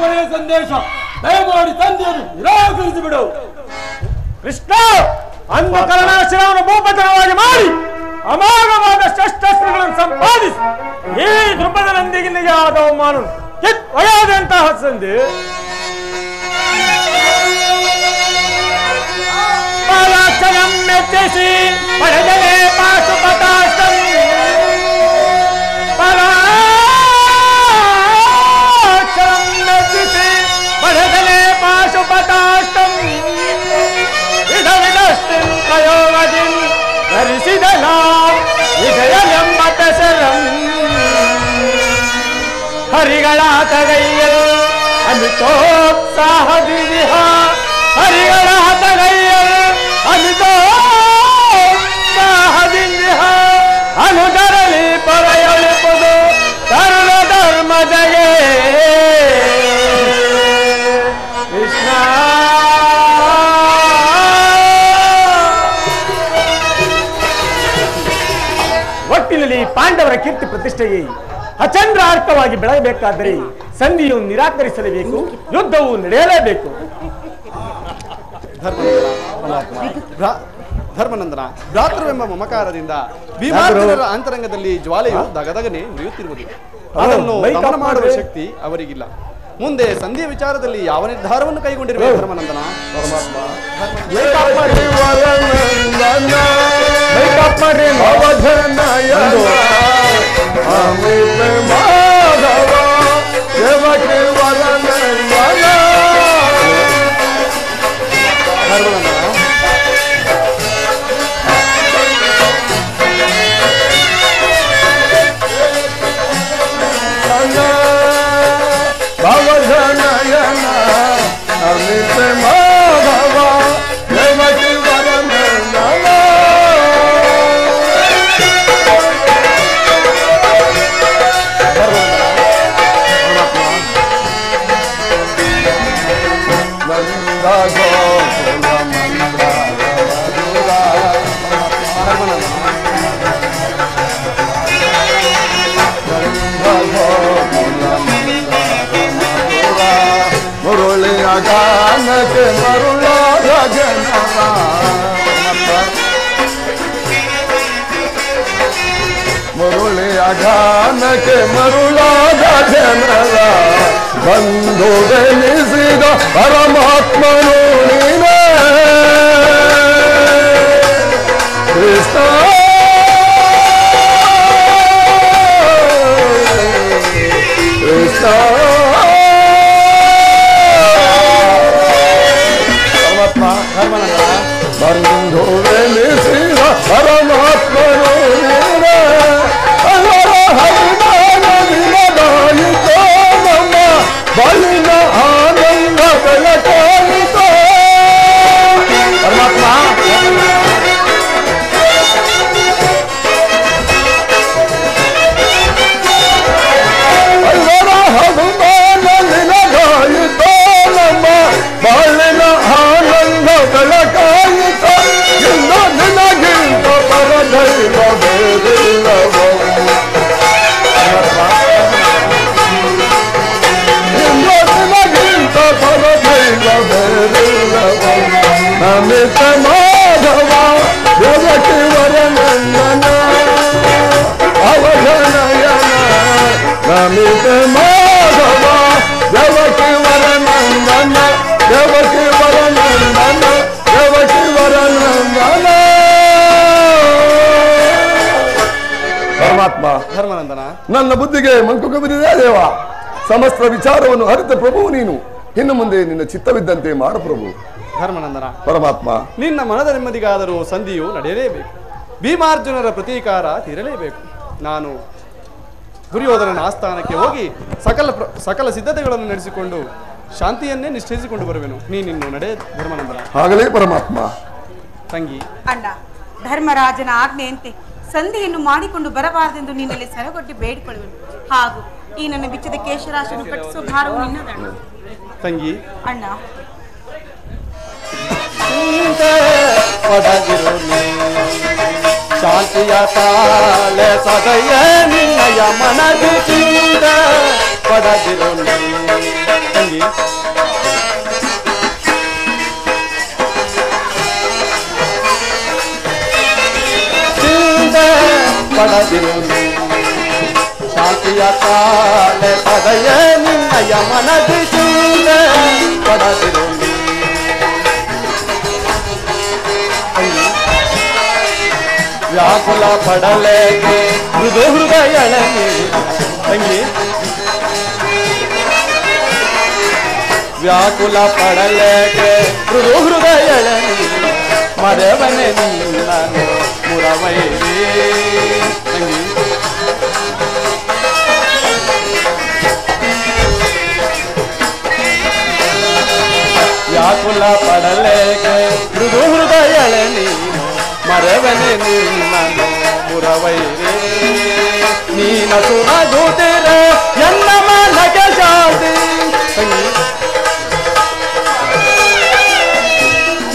ಕೊನೆಯ ಸಂದೇಶ ದಯಮಾಡಿ ತಂದೆಯನ್ನು ನಿರಾಕರಿಸಿಬಿಡು. ಕೃಷ್ಣ ಅಂಧಕರಣಾಶ್ರಯವನ್ನು ಭೂಪತನವಾಗಿ ಮಾಡಿ ಅಮಾಗವಾದ ಶಸ್ತ್ರಾಸ್ತ್ರಗಳನ್ನು ಸಂಪಾದಿಸಿ ಈ ದೃಪದನೊಂದಿಗೆ ಆದ ಅವಮಾನ ವಯಾದಂತಹ ಸಂಧಿ ಪಾಲಾಕ್ಷರಂ ಮೆಚ್ಚಿಸಿ ಪಡೆದಲೇ ಪಾಶುಪತಾಷ್ಟಂ ಪಾಲಾಕ್ಷರಂ ಮೆಚ್ಚಿಸಿ ಪಡೆದಲೇ ಪಾಶುಪತಾಷ್ಟಂ ವಿಧವಿಧಸ್ತಿಂ ಪ್ರಯೋಗದಿಂ ಧರಿಸಿದಲ ವಿಜಯನೆಂಬ ಹೆಸರಂ ಹರಿಗಳಾತ ಗೈಯರು ಅಮಿತೋತ್ಸಾಹದಿ ವಿಹ ಹರಿಗಳಾತ ಗೈಯರು ಅಮಿತೋತ್ಸಾಹದಿ ವಿಹ ಅನುದರಲಿ ಪರಯೊಳಿಪುದು ತರುಣ ಧರ್ಮದಗೆ ಕೃಷ್ಣ. ಒಟ್ಟಿನಲ್ಲಿ ಪಾಂಡವರ ಕೀರ್ತಿ ಪ್ರತಿಷ್ಠೆಗೆ ಅಚಂದ್ರಾರ್ಥವಾಗಿ ಬೆಳಗಬೇಕಾದರೆ ಸಂಧಿಯು ನಿರಾಕರಿಸಲೇಬೇಕು, ಯುದ್ಧವು ನಡೆಯಲೇಬೇಕು. ಧರ್ಮನಂದನ ಭ್ರಾತೃವೆಂಬ ಮಮಕಾರದಿಂದ ಭೀಮಾರ್ಜುನರ ಅಂತರಂಗದಲ್ಲಿ ಜ್ವಾಲೆಯು ದಗದಗನೆ ಉರಿಯುತ್ತಿರುವುದು. ಅದನ್ನು ದಮನ ಮಾಡುವ ಶಕ್ತಿ ಅವರಿಗಿಲ್ಲ. ಮುಂದೆ ಸಂಧಿಯ ವಿಚಾರದಲ್ಲಿ ಯಾವ ನಿರ್ಧಾರವನ್ನು ಕೈಗೊಂಡಿರಬೇಕು ಧರ್ಮನಂದನ? ಪರಮಾತ್ಮ गानके मरुलाद जनरा मुरुलिया गानके मरुलाद जनरा बंधुವೆನಿಸಿದ ಪರಮಾತ್ಮನು ನೀನೇ ಕೃಷ್ಣ. ಕೃಷ್ಣ ಬಂಧುವೆನಿಸಿದ ಪರಮಾತ್ಮನು ನೀನೇ ಅಲ್ಲರ ಹರಿದಾನ ವಿನದಾಯಿತೋ ನಮ್ಮ ಬಲಿನ ಆನಂದ ಬೆಳಕಾಯಿತೋ. ಪರಮಾತ್ಮ ಅಲ್ಲರ ಹರಿದಾನ ವಿನದಾಯಿತೋ ನಮ್ಮ ಬಲಿನ ಆನಂದ ಬೆಳಕಾಯಿತ. ಇಂದು ನಿನಗಿಂತ ಪರದೈವ ಬೇರಿಲ್ಲವೋ. ಇಂದು ನಿನಗಿಂತ ಪರದೈವ ಬೇರಿಲ್ಲವೋ. ನಮಿತ ಮಾಧವ ದೇವಕಿ ವರನಂದನ ಅವಧನಯನ. ನಮಿತ ಮಾಧವ ದೇವಕಿ ವರನಂದನ ದೇವಕಿ ವರನಂದನ ದೇವಕಿ ವರನಂದನ. ಪರಮಾತ್ಮ ಧರ್ಮನಂದನ ನನ್ನ ಬುದ್ಧಿಗೆ ಮಂಕುಕ ಬಿದ್ದಿದೆ ದೇವ. ಸಮಸ್ತ ವಿಚಾರವನ್ನು ಅರಿತ ಪ್ರಭು ನೀನು. ಇನ್ನು ಮುಂದೆ ನಿನ್ನ ಚಿತ್ತವಿದ್ದಂತೆ ಮಾಡು ಪ್ರಭು. ಧರ್ಮನಂದನ ಪರಮಾತ್ಮ ನಿನ್ನ ಮನದ ನೆಮ್ಮದಿಗಾದರೂ ಸಂಧಿಯು ನಡೆಯಲೇಬೇಕು. ಭೀಮಾರ್ಜುನರ ಪ್ರತೀಕಾರ ತೀರಲೇಬೇಕು. ನಾನು ದುರ್ಯೋಧನನ ಆಸ್ಥಾನಕ್ಕೆ ಹೋಗಿ ಸಕಲ ಸಿದ್ಧತೆಗಳನ್ನು ನಡೆಸಿಕೊಂಡು ಶಾಂತಿಯನ್ನೇ ನಿಶ್ಚಯಿಸಿಕೊಂಡು ಬರುವೆನು. ನೀನಿನ್ನು ನಡೆ ಧರ್ಮನಂದನ. ಆಗಲೇ ಪರಮಾತ್ಮ. ತಂಗಿ ಅಣ್ಣ, ಧರ್ಮರಾಜನ ಆಜ್ಞೆಯಂತೆ ಸಂಧಿಯನ್ನು ಮಾಡಿಕೊಂಡು ಬರಬಾರದೆಂದು ನಿನ್ನಲ್ಲಿ ಸರಗೊಡ್ಡಿ ಬೇಡಿಕೊಳ್ಳುವೆನು. ಹಾಗೂ ಈ ನನ್ನ ಬಿಚ್ಚದ ಕೇಶರಾಶಿಯನ್ನು ಕಟ್ಟಿಸುವ ಭಾರವು ನಿನ್ನದಣ್ಣ. ತಂಗಿ ಅಣ್ಣ ಪಡದಿರು ಶಾಂತಿಯ ತಾಳೆ ಸದಯ ನಿನ್ನಯ ಮನದಿ ಚಿಂತ ಪಡದಿರು ತಂಗಿ ಚಿಂತ ಪಡದಿರು ಶಾಂತಿಯ ತಾಳೆ ಸದಯ ನಿನ್ನಯ ಮನದಿ ಚಿಂತ ಪಡದಿರು ವ್ಯಾಕುಲ ಪಡಲೇಕೆ ಮೃದು ಹೃದಯ ತಂಗಿ ವ್ಯಾಕುಲ ಪಡಲೇಕೆ ಮೃದು ಹೃದಯ ಮರೆವನೆ ನಿನ್ನ ಮುರವೈರಿ ತಂಗಿ ವ್ಯಾಕುಲ ಪಡಲೇಕೆ ಮೃದು ಹೃದಯ ಮರವನೆ ನಿನ್ನ ಮುರವೈರೇ ನೀನ ಸುನಗುತ್ತಿರೆ ಎನ್ನ ಮನಗೆ ಶಾಂತಿ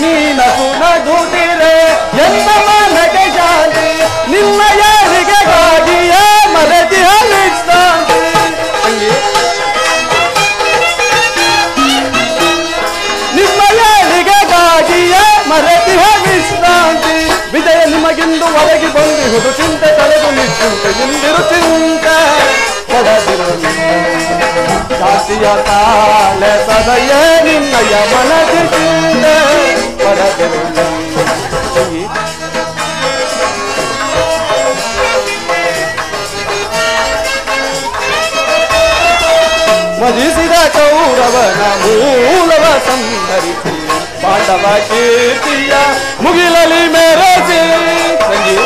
ನೀನ ಸುನಗುತ್ತಿರೆ ಎನ್ನ ಮನಗೆ ಶಾಂತಿ ನಿನ್ನ ಯಾರಿಗೆಗಾಗಿಯೇ ಮರೆತಿಹ ವಿಶ್ರಾಂತಿ ನಿಮ್ಮ ಯಾರಿಗೆಗಾಗಿಯೇ ಮರೆತಿಹ ವಿಶ್ರಾಂತಿ ವಿಜಯ ನಿಮಗೆಂದು ಒದಗಿ ಬಂದಿರುವುದು ಚಿಂತೆ ತಲೆದು ನಿಶ್ಚಿಂತೆ ಎಂದಿರು ಚಿಂತೆ ಪಡದಿರು ಶಾಂತಿಯ ತಾಳೆ ಸದಯ ನಿನ್ನಯ ಮನದಿ ಚಿಂತೆ ಪಡದಿರು ಮಜಿಸಿದ ಕೌರವನ ಮೂಲವ ಸಂಹರಿಸಿ ಪಾಂಡವ ಕೀರ್ತಿಯ ಮುಗಿಲಲಿ ಮೆರೆಸಿ ತಂಗಿ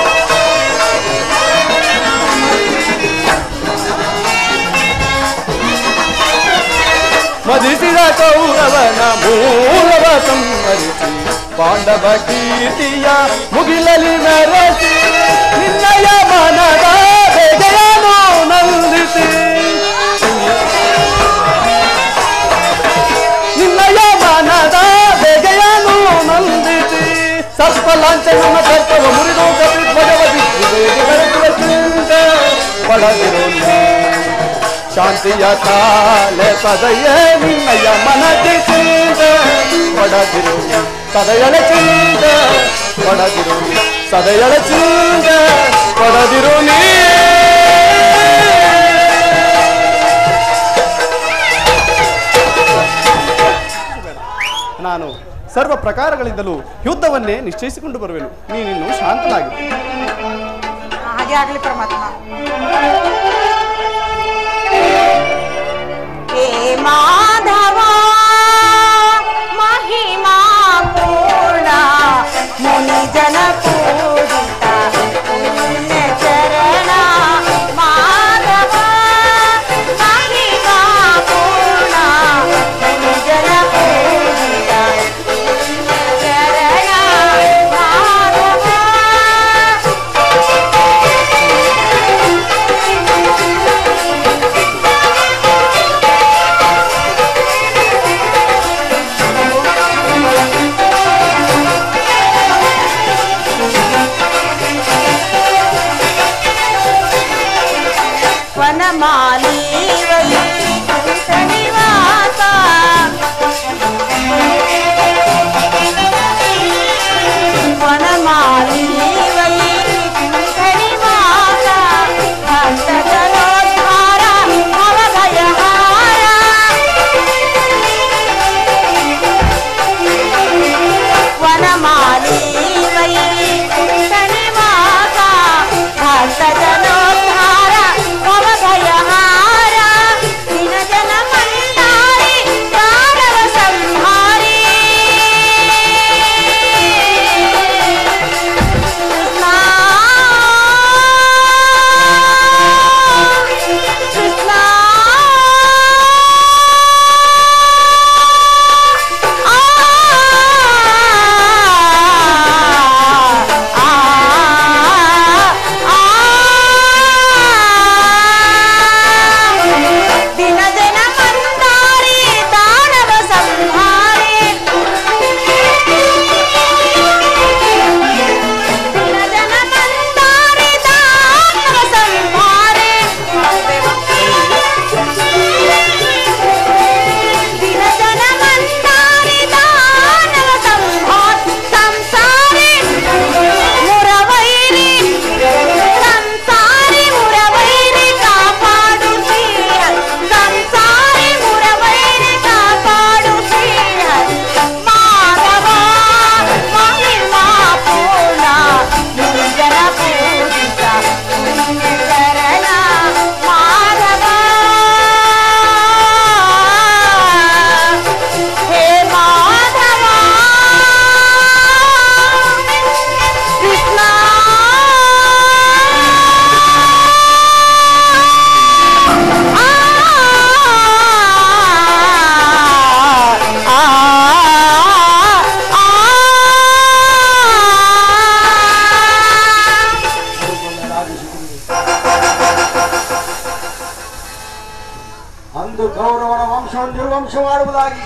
ಮಜಿಸಿದ ಕೌರವನ ಮೂಲವ ಸಂಹರಿಸಿ ಪಾಂಡವ ಕೀರ್ತಿಯ ಮುಗಿಲಲಿ ಮೆರೆಸಿ ನಿನ್ನಯ ಮನದ ಬೇಗೆಯನ್ನು ನಂದಿಸಿ ನಿನ್ನಯ ಮನದ ಬೇಗೆಯನ್ನು ನಂದಿಸಿ ಸರ್ಪ ಲಾಂಛನ ಸರ್ಪವ ಮುರಿದು ಕಪಿಧ್ವಜವದಿ ಚಿಂತೆ ಪಡದಿರು ಶಾಂತಿಯ ತಾಳೆ ಸದಯ ನಿನ್ನಯ ಮನದಿ ಚಿಂತೆ ಪಡದಿರು ಸದಯಳ ಚಿಂತೆ ಪಡದಿರು ಸದಯಳ ಚಿಂತೆ ಪಡದಿರು ನೀ ನಾನು ಸರ್ವ ಪ್ರಕಾರಗಳಿಂದಲೂ ಯುದ್ಧವನ್ನೇ ನಿಶ್ಚಯಿಸಿಕೊಂಡು ಬರುವೆನು ನೀನಿನ್ನು ಶಾಂತನಾಗಿ ಹಾಗೆ ಆಗಲಿ ಪರಮಾತ್ಮ ಹೇ ಮಾಧವ ಮಹಿಮಾ ಪೂರ್ಣ ಮುನಿ ಜನ ಪೂಜಿತ ಪುಣ್ಯ ಚರಣ ಮಾಧವ ಮಹಿಮಾ ಪೂರ್ಣ ಮುನಿ ಜನ ಪೂಜಿತ ಚರಣ ಮಾಧವ ವನಮಾಲೀವಲಿ ನಿವಾಸ ವನಮಾಲೀವಲಿ ನಿವಾಸ ಭಕ್ತಜನೋದ್ಧಾರ ಭವಭಯಹಾರ ವನಮಾಲೀವಲಿ ನಿವಾಸ ಭಕ್ತಜನೋದ್ಧಾರ ಭವಭಯಹಾರ ದಿನ ಜನ ಮಂದಾರಿ ದಾನವ ಸಂಹಾರಿ ನಿರ್ವಂಶ ಮಾಡುವುದಾಗಿ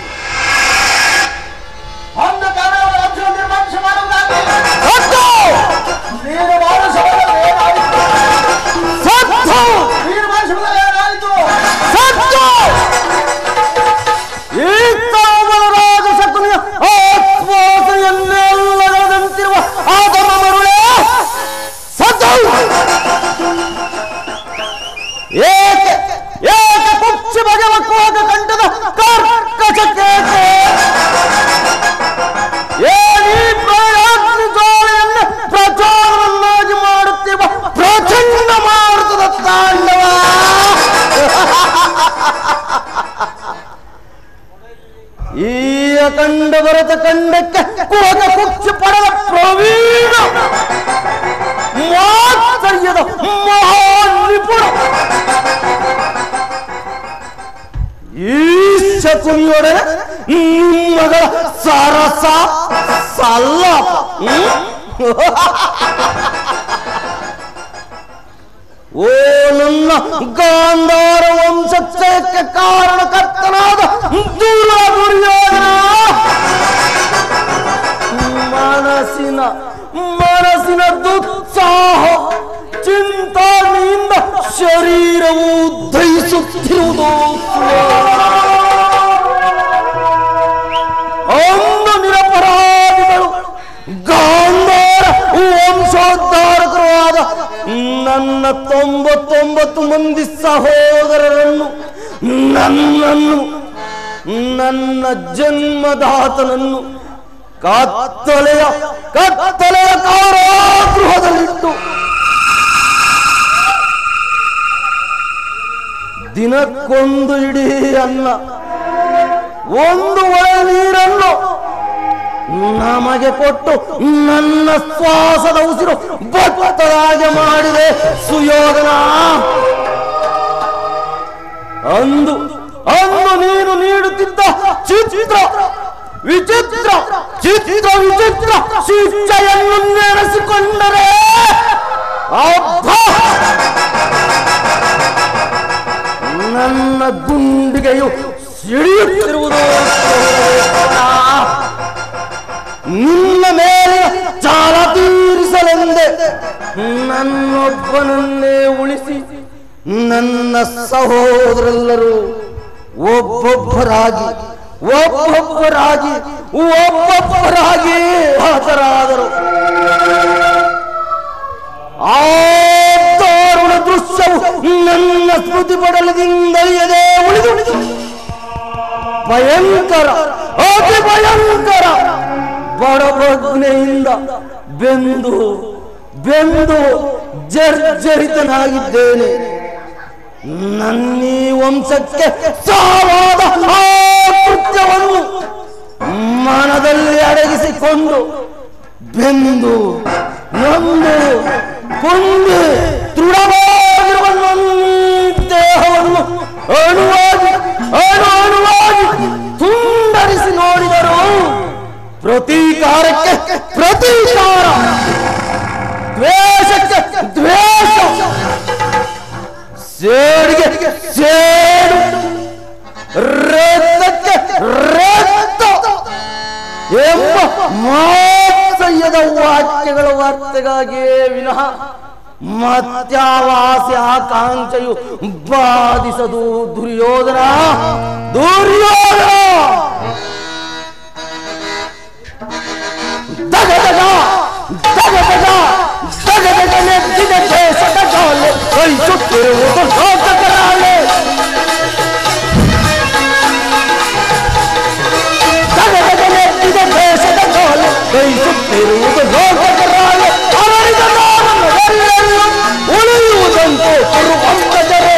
ಅಂಧಕಾರ ರಾಜ್ಯ ನಿರ್ವಂಶ ಮಾಡುವುದಾಗಿ ನೀನು ಮಾನಸವಾದರೆ ಏನಾಯಿತು? ನೀನು ಮಾನಸವಾದರೆ ಏನಾಯಿತು? ಈ ರಾಜ ಶಕುನಿಯ ಆತ್ಮೋಸೆಯನ್ನೆಲ್ಲದಂತಿರುವ ಆತನ ಮರುಳೇ ಸತ್ತು ಏಕೆ ಏಕೆ ಕುಚ್ಚಿ ಬಗೆವ ಕೋಕ ಕಂಠದ ಕರ್ಕಶಕ್ಕೆ ಏನಿ ಪ್ರಯಾಗ್ನಿ ಜ್ವಾಲೆಯನ್ನು ಪ್ರಚಾರವನ್ನಾಗಿ ಮಾಡುತ್ತಿರುವ ಪ್ರಚಂಡ ಮಾರುತದ ತಾಂಡವ ಈ ಅಖಂಡ ಭರತ ಖಂಡಕ್ಕೆ ಕೋಕ ಕುಚ್ಚಿ ಪಡೆದ ಪ್ರವೀಣ ಮಾತ್ಸರ್ಯದ ಮಹಾನಿಪುಣ ಈ ಶಕುನಿಯೊಡನೆ ನಿಮ್ಮಗಳ ಸರಸ ಸಲ್ಲಾಪ ಓ ನನ್ನ ಗಾಂಧಾರ ವಂಶಕ್ಷಯಕ್ಕೆ ಕಾರಣಕರ್ತನಾದ ದುರ್ಯೋಧನ ಮನಸ್ಸಿನ ದುತ್ಸಾಹ ಚಿಂತಾನೆಯಿಂದ ಶರೀರವು ದಹಿಸುತ್ತಿರುವುದು ಅಂದು ನಿರಪರಾಧಿಗಳು ಗಾಂಧಾರ ವಂಶೋದ್ಧಾರಕರು ಆದ ನನ್ನ 99 ಮಂದಿ ಸಹೋದರರನ್ನು ನನ್ನನ್ನು ನನ್ನ ಜನ್ಮದಾತನನ್ನು ಕತ್ತಲೆಯ ಕಾರಾಗೃಹದಲ್ಲಿಟ್ಟು ದಿನಕ್ಕೊಂದು ಇಡೀ ಅನ್ನ ಒಂದು ಒಳೆ ನೀರನ್ನು ನಮಗೆ ಕೊಟ್ಟು ನನ್ನ ಶ್ವಾಸದ ಉಸಿರು ಬತ್ತಲಾಗೆ ಮಾಡಿದೆ ಸುಯೋಧನ. ಅಂದು ನೀನು ನೀಡುತ್ತಿದ್ದ ವಿಚಿತ್ರ ಶಿಕ್ಷೆಯನ್ನು ನೆನೆಸಿಕೊಂಡರೆ ನನ್ನ ಗುಂಡಿಗೆಯು ಸಿಡಿಯುತ್ತಿರುವುದು ನಿನ್ನ ಮೇಲೆ ಚಾಲ ತೀರಿಸಲೆಂದೆ ನನ್ನೊಬ್ಬನನ್ನೇ ಉಳಿಸಿ ನನ್ನ ಸಹೋದರೆಲ್ಲರೂ ಒಬ್ಬೊಬ್ಬರಾಗಿ ಹತರಾದರು. ಆ ದಾರುಣ ದೃಶ್ಯವು ನನ್ನ ಸ್ಮೃತಿ ಪಡಲದಿಂದ ಎದೆ ಉಳಿದು ಭಯಂಕರ ಅತಿ ಭಯಂಕರ ಬಡಬಗ್ನೆಯಿಂದ ಬೆಂದು ಜರ್ಜರಿತನಾಗಿದ್ದೇನೆ. ನನ್ನೀ ವಂಶಕ್ಕೆ ಸಾವಾದ ಆ ಕೃತ್ಯವನ್ನು ಮನದಲ್ಲಿ ಅಡಗಿಸಿಕೊಂಡು ಬೆಂದು ಕೊಂದು ದೃಢವಾಗಿರುವ ದೇಹವನ್ನು ಅಣುವಾಗಿ ತುಂಡರಿಸಿ ನೋಡಿದರು. ಪ್ರತೀಕಾರಕ್ಕೆ ಪ್ರತೀಕಾರ, ದ್ವೇಷಕ್ಕೆ ದ್ವೇಷ, ಸೇಡಿಗೆ ಸೇಡು, ರಕ್ತಕ್ಕೆ ರಕ್ತ ಎಂಬ ಮಾತ್ಸರ್ಯದ ವಾಕ್ಯಗಳ ವಾರ್ತೆಗಾಗಿಯೇ ವಿನಃ ಮತ್ಯಾವಾಸ್ಯ ಆಕಾಂಕ್ಷೆಯು ಬಾಧಿಸದು ದುರ್ಯೋಧನ. ಕೈಸುತ್ತಿರುವುದು ಲೋಕಕರಾಳೆ, ದೇಶದ ಕಾಲು ಕೈಸುತ್ತಿರುವುದು ಲೋಕಕರಾಳೆ. ಅವರಿದ ನಾಮವೆಲ್ಲರೂ ಉಳಿಯುವುದಂತೆ ಕುರುವಂತಜರು,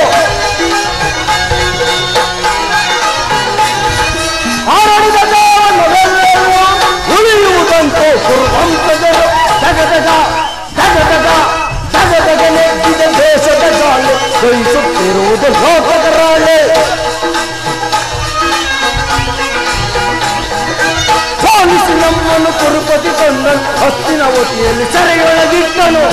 ಅವರಿದ ನಾಮವೆಲ್ಲರೂ ಉಳಿಯುವುದಂತೆ ಕುರುವಂತಜರು. ನೆಚ್ಚಿದ ದೇಶದ ಕಾಲು ಕೈಸುತ್ತಿರುವುದು ಲೋಕಕರಾಳೆ. ಸೋಲಿಸಿ ನಮ್ಮನ್ನು ಕುರುಪತಿ ಕೊಂದನು, ಹಸ್ತಿನಾವತಿಯಲ್ಲಿ ಸೆರೆಯೊಳಗಿಟ್ಟನು.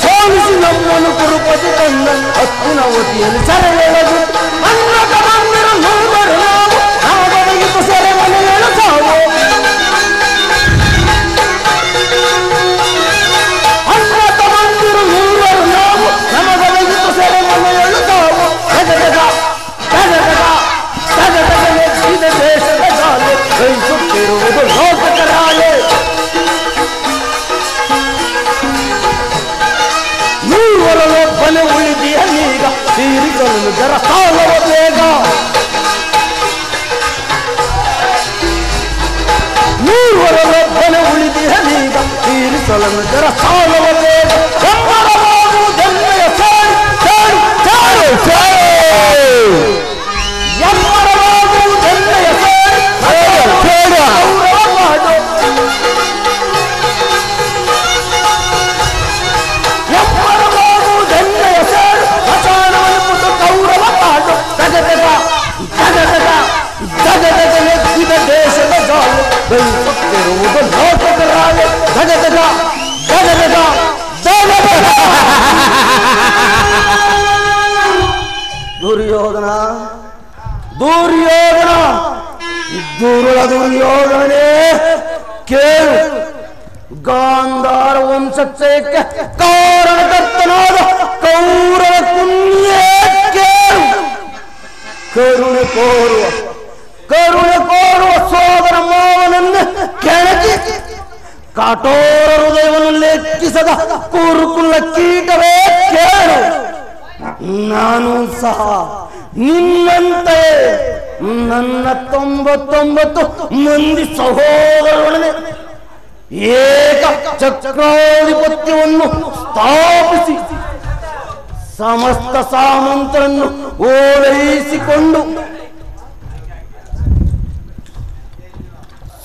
ಸೋಲಿಸಿ ನಮ್ಮನ್ನು ಕುರುಪತಿ ಕುರುಪತಿ ತಂದ ಹಸ್ತಿನಾವತಿಯಲ್ಲಿ ಸೆರೆಯೊಳಗೆ ಅನ್ನದ ಮಂದಿರ ಮೂವರು ನಾವು ನಾಗರಿಗಿತು ಸೆರೆಮನೆಗಳು ಸಾವು ಅನ್ನದ ಮಂದಿರ ಮೂವರು ನಾವು ನಮಗರಿಗಿತು ಸೆರೆಮನೆಗಳು ಸಾವು ನೆಚ್ಚಿದ ದೇಶದ ಜಾಲೆ ಬಯಸುತ್ತಿರುವುದು ಲೋಕಕರಾಲೆ ಮೂವರಲ್ಲೊಬ್ಬನೇ ಉಳಿದಿಯ ಈಗ ತೀರಿಸಲು ಜರ ಸಾಲವ ಬೇಗ ಮೂವರಲ್ಲೊಬ್ಬನೇ ಉಳಿದಿಯ ಈಗ ತೀರಿಸಲು ಜರ ಸಾಲವ ಬೇಗ ಎಮ್ಮರವಾಗುವುದೆನ್ನೆಯ ಸೇರಿ ಸೇರಿ ಸೇರಿ ಸೇರಿ ಎಮ್ಮರವಾಗುವುದೆನ್ನೆಯ ಸೇರಿ ಸೇರಿ ದೇಶದ ಜಾಲು ಬಯಸುತ್ತಿರುವುದು ಲೋಕಕರಾಲೆ ಗಜಗಜ ಗಜಗಜ ದುರ್ಯೋಧನ ದುರ್ಯೋಧನ ದುರುಳ ದುರ್ಯೋಧನೇ ಕೇಳು ಗಾಂಧಾರ ವಂಶಕ್ಷಯಕ್ಕೆ ಕಾರಣಕರ್ತನಾದ ಕೌರವ ಕುನ್ಯೇ ಕೇಳು ಕರುಣೆ ಕೋರುವ ಸೋದರ ಮಾವನನ್ನು ಕೆಣಕಿ ಕಠೋರ ಹೃದಯವನ್ನು ಲೆಕ್ಕಿಸದ ಕುರುಕುಲ ಕೀಟವೇ ಕೇಳು ನಾನು ಸಹ ನಿನ್ನಂತೆ ನನ್ನ 99 ಮಂದಿ ಸಹೋದರರೊಡನೆ ಏಕ ಚಕ್ರಾಧಿಪತ್ಯವನ್ನು ಸ್ಥಾಪಿಸಿ ಸಮಸ್ತ ಸಾಮಂತರನ್ನು ಓಲೈಸಿಕೊಂಡು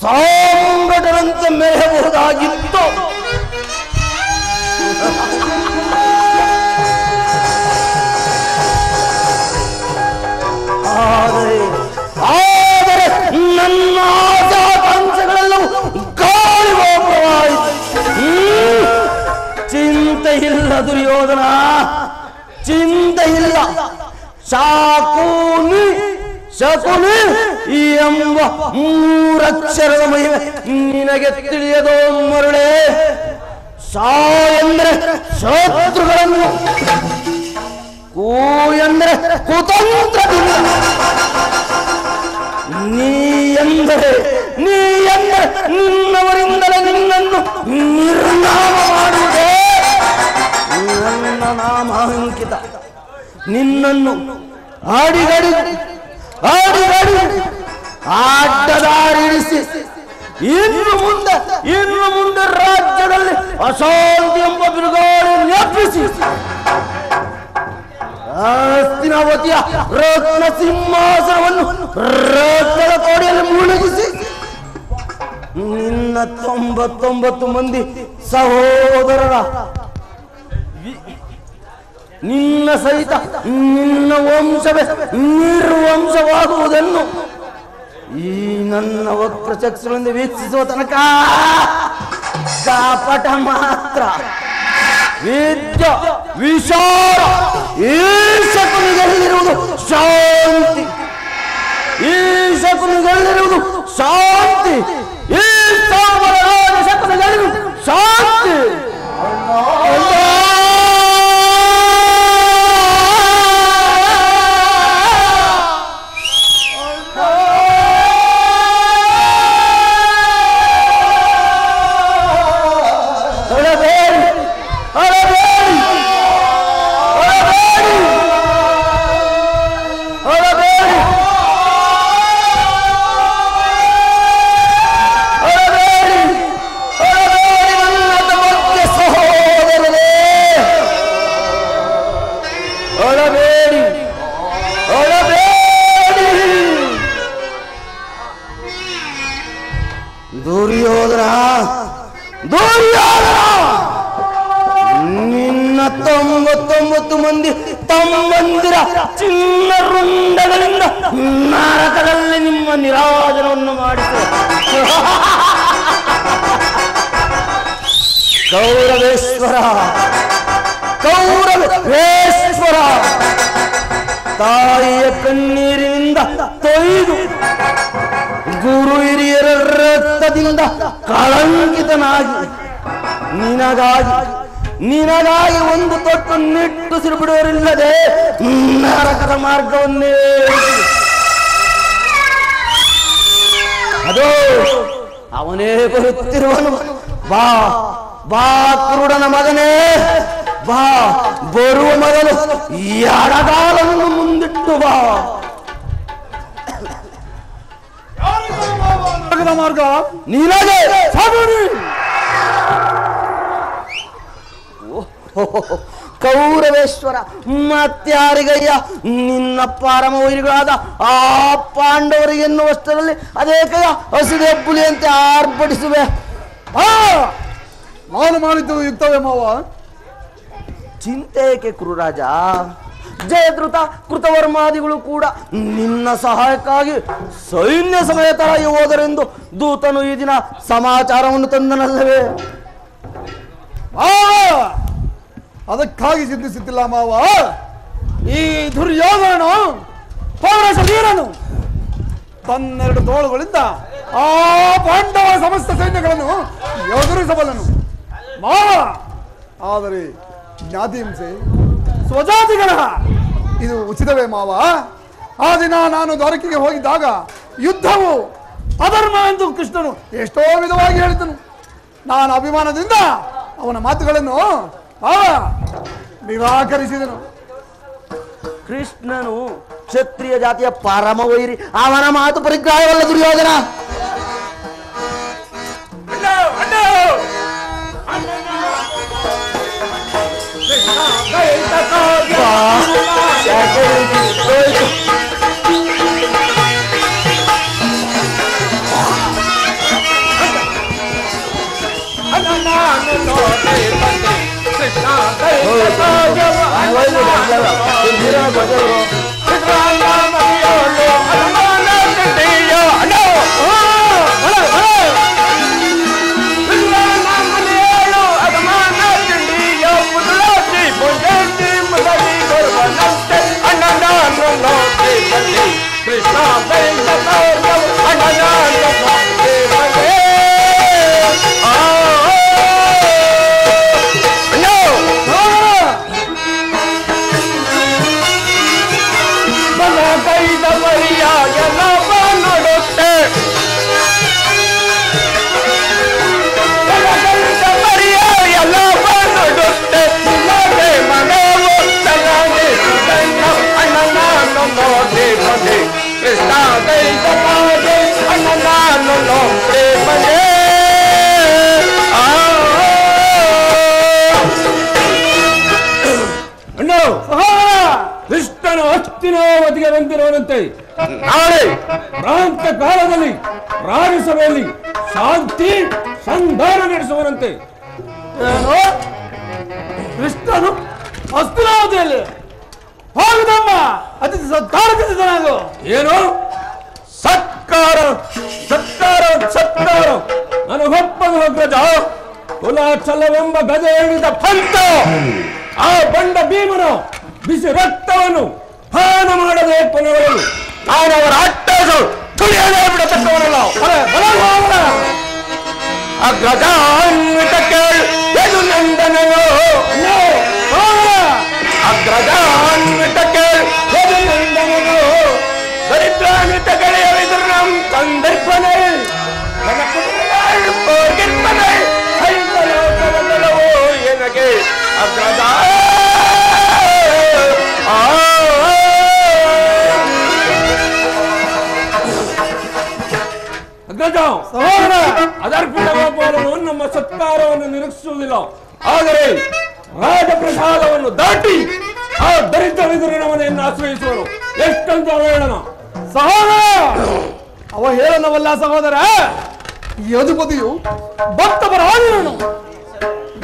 ಸಾಂಗಡರಂತೆ ಮೆರೆಯಬಹುದಾಗಿತ್ತು ಆದರೆ ನನ್ನ ಆಶಾಕಾಂಕ್ಷೆಗಳೆಲ್ಲವೂ ಗಾಳಿ ಹೋಗವಾಯಿತು ಚಿಂತೆ ಇಲ್ಲ ದುರ್ಯೋಧನ ಚಿಂತೆ ಇಲ್ಲ ಶಕುನಿ ಎಂಬ 3 ಅಕ್ಷರದ ಮಹಿಮೆ ನಿನಗೆ ತಿಳಿಯದೋ ಮರುಳೆ ಶಾ ಎಂದರೆ ಶತ್ರುಗಳನ್ನು ಕೂ ಎಂದರೆ ಕುತಂತ್ರದಿಂದ ನೀ ಎಂದರೆ ನಿನ್ನವರಿಂದಲೇ ನಿನ್ನನ್ನು ನಿರ್ನಾಮ ಮಾಡುವುದೇ ನನ್ನ ನಾಮಾಂಕಿತ ನಿನ್ನನ್ನು ಆಡಿಗಡಿ ಅಡ್ಡದಾರಿಡಿಸಿ ಇನ್ನು ಮುಂದೆ ರಾಜ್ಯದಲ್ಲಿ ಅಶಾಂತಿ ಎಂಬ ಬಿರುಗಾಳಿ ನೆಪ್ಪಿಸಿ ಹಸ್ತಿನಾವತಿಯ ರತ್ನ ಸಿಂಹಾಸನವನ್ನು ರತ್ನದ ಕೋಡಿಯಲ್ಲಿ ಮುಳುಗಿಸಿ ನಿನ್ನ 99 ಮಂದಿ ಸಹೋದರರ ನಿನ್ನ ಸಹಿತ ನಿನ್ನ ವಂಶವೇ ನಿರ್ವಂಶವಾಗುವುದನ್ನು ಈ ನನ್ನ ವಕ್ರಚಕ್ಷುಗಳಿಂದ ವೀಕ್ಷಿಸುವ ತನಕ ಕಾಪಟ ಮಾತ್ರ ವಿದ್ಯ ವಿಚಾರ ಈ ಶಕುನಿಗಳಿರುವುದು ಶಾಂತಿ ಈ ಶಕುನಿಗಳಿರುವುದು ಶಾಂತಿ ಈ ಸಾಮರಾಜ ಶಕುನಿಗಳಿರುವುದು ಶಾಂತಿ ನಿನ್ನ 99 ಮಂದಿ ತಮ್ಮಂದಿರ ಚಿನ್ನ ರುಂಡಗಳಿಂದ ನರಕದಲ್ಲಿ ನಿಮ್ಮ ನಿರಾಜನವನ್ನು ಮಾಡಿತು. ಕೌರವೇಶ್ವರ ಗೌರವೇಶ್ವರ ತಾಯಿಯ ಕಣ್ಣೀರಿನಿಂದ ತೊಯ್ದು ಗುರು ಹಿರಿಯರ ರಕ್ತದಿಂದ ಕಳಂಕಿತನಾಗಿ ನಿನಗಾಗಿ ಒಂದು ತೊಟ್ಟು ನಿಟ್ಟುಸಿರು ಬಿಡುವರಿಲ್ಲದೆ ನರಕದ ಮಾರ್ಗವನ್ನೇ ಅದು ಅವನೇ ಬರುತ್ತಿರುವನು. ಬಾ ಬಾ ಕುರುಡನ ಮಗನೇ ಬಾ, ಬರುವ ಮೊದಲು ಎಡಗಾಲವನ್ನು ಮುಂದಿಟ್ಟು ಬಾ. ಮಾರ್ಗ ನೀನಾಗೆ ಕೌರವೇಶ್ವರ ಮತ್ಯಾರಿಗಯ್ಯ, ನಿನ್ನ ಪರಮ ವೈರಿಗಳಾದ ಆ ಪಾಂಡವರಿಗೆ ಎನ್ನುವಷ್ಟರಲ್ಲಿ ಅದೇ ಕೈಯ ಹಸಿದೆ ಪುಲಿಯಂತೆ ಆರ್ಭಟಿಸುವೆ. ನಾನು ಮಾಡಿದ್ದು ಯುಕ್ತವೇ ಮಾವ? ಚಿಂತೆ ಏಕೆ ಕುರುರಾಜ? ಜಯದ್ರುತ ಕೃತವರ್ಮಾದಿಗಳು ಕೂಡ ನಿನ್ನ ಸಹಾಯಕ್ಕಾಗಿ ಸೈನ್ಯ ಸಮೇತರಾಗಿ ಹೋದರೆಂದು ದೂತನು ಈ ದಿನ ಸಮಾಚಾರವನ್ನು ತಂದನಲ್ಲವೇ? ಅದಕ್ಕಾಗಿ ಚಿಂತಿಸುತ್ತಿಲ್ಲ ಮಾವ. ಈ ದುರ್ಯೋಧನನು ಪೌರಸ ವೀರನು ತನ್ನೆರಡು ತೋಳುಗಳಿಂದ ಆ ಪಾಂಡವ ಸಮಸ್ತ ಸೈನ್ಯಗಳನ್ನು ಎದುರಿಸಬಲ್ಲನು ಮಾವ. ಆದರೆ ಜ್ಞಾತಿಹಿಂಸೆ, ಸ್ವಜಾತಿಗಳ ಇದು ಉಚಿತವೇ ಮಾವ? ಆ ದಿನ ನಾನು ದ್ವಾರಕೆಗೆ ಹೋಗಿದ್ದಾಗ ಯುದ್ಧವು ಅಧರ್ಮ ಎಂದು ಕೃಷ್ಣನು ಎಷ್ಟೋ ವಿಧವಾಗಿ ಹೇಳಿದ್ದನು. ನಾನು ಅಭಿಮಾನದಿಂದ ಅವನ ಮಾತುಗಳನ್ನು ನಿರಾಕರಿಸಿದನು. ಕೃಷ್ಣನು ಕ್ಷತ್ರಿಯ ಜಾತಿಯ ಪರಮ ವೈರಿ, ಅವನ ಮಾತು ಪರಿಗ್ರಹವಲ್ಲ ದುರ್ಯೋಧನ. ಕೃಷ್ಣನು ಹಸ್ತಿನಾವತಿಗೆ ಬಂದಿರುವಂತೆ ನಾಳೆ ಪ್ರಾಂತ ಕಾಲದಲ್ಲಿ ರಾಜಸಭೆಯಲ್ಲಿ ಶಾಂತಿ ಸಂಧಾನ ನಡೆಸುವನಂತೆ. ಕೃಷ್ಣನು ಹಸ್ತಿನಾವತಿಯಲ್ಲಿ ಹೋಗುದಮ್ಮ ಅತಿಥಿ ಸತ್ಕಾರಕ್ಕೆ ಏನು ಸತ್ಕಾರ ಸತ್ಕಾರ ಸತ್ಕಾರ ನನಗೊಪ್ಪದ ಹೋಗ್ರಜ ಕುಲಾಚಲವೆಂಬ ಗದೆ ಹಿಡಿದ ಪಂಥ ಆ ಬಂಡ ಭೀಮನು ಬಿಸಿ ರಕ್ತವನ್ನು ಪಾನ ಮಾಡದೆ ಪುನವರು ನಾನು ಅವರ ಅಟ್ಟಸ ತುಳಿಯದೇ ಬಿಡತಕ್ಕವನಲ್ಲ. ಅಗ್ರಜಾನ್ವಿತ ಕೇಳು ನಂದನೋ ಅಗ್ರಜಾನ್ವಿತ ಕೇಳು ನಂದನೋ ದರಿದ್ರಾನ್ವಿತ ಗೆಳೆಯರಿದ್ರು ನಮ್ ತಂದರ್ಪನೆ ಹೋಗಿರ್ಪನೆ ಐದಲೋಕವೋ ಏನಗೆ ಅಗ್ರಜ ಅದರ್ಪಿತವಾದವನು ನಮ್ಮ ಸತ್ಕಾರವನ್ನು ನಿರೀಕ್ಷಿಸುವುದಿಲ್ಲ. ಆದರೆ ರಾಜಪ್ರಸಾದವನ್ನು ದಾಟಿ ಆ ದರಿದ್ರ ವಿದುರನವನೆಯನ್ನು ಆಶ್ರಯಿಸುವನು. ಎಷ್ಟಂತ ಹೇಳನ ಸಹೋದರ? ಅವ ಹೇಳನವಲ್ಲ ಸಹೋದರ. ಯದುಪತಿಯು ಭಕ್ತ ಪರಾಯಣನು.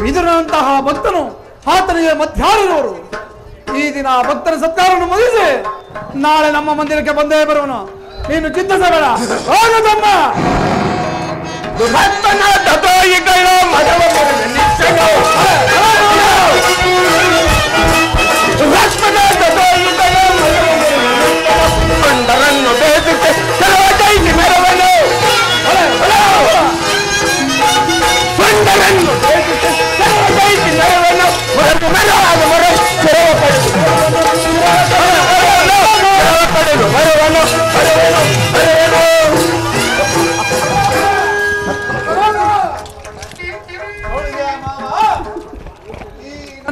ವಿದುರನಂತಹ ಭಕ್ತನು ಆತನಿಗೆ ಮಧ್ಯಾಹ್ನವರು. ಈ ದಿನ ಭಕ್ತರ ಸತ್ಕಾರವನ್ನು ಮುಗಿಸಿ ನಾಳೆ ನಮ್ಮ ಮಂದಿರಕ್ಕೆ ಬಂದೇ ಬರುವನು. ನೀನು ಚಿಂತಿಸಬೇಡ. ಹೋಗದಮ್ಮ ಭಕ್ತನ ತಥೋಯಿಗಳ ಮನವ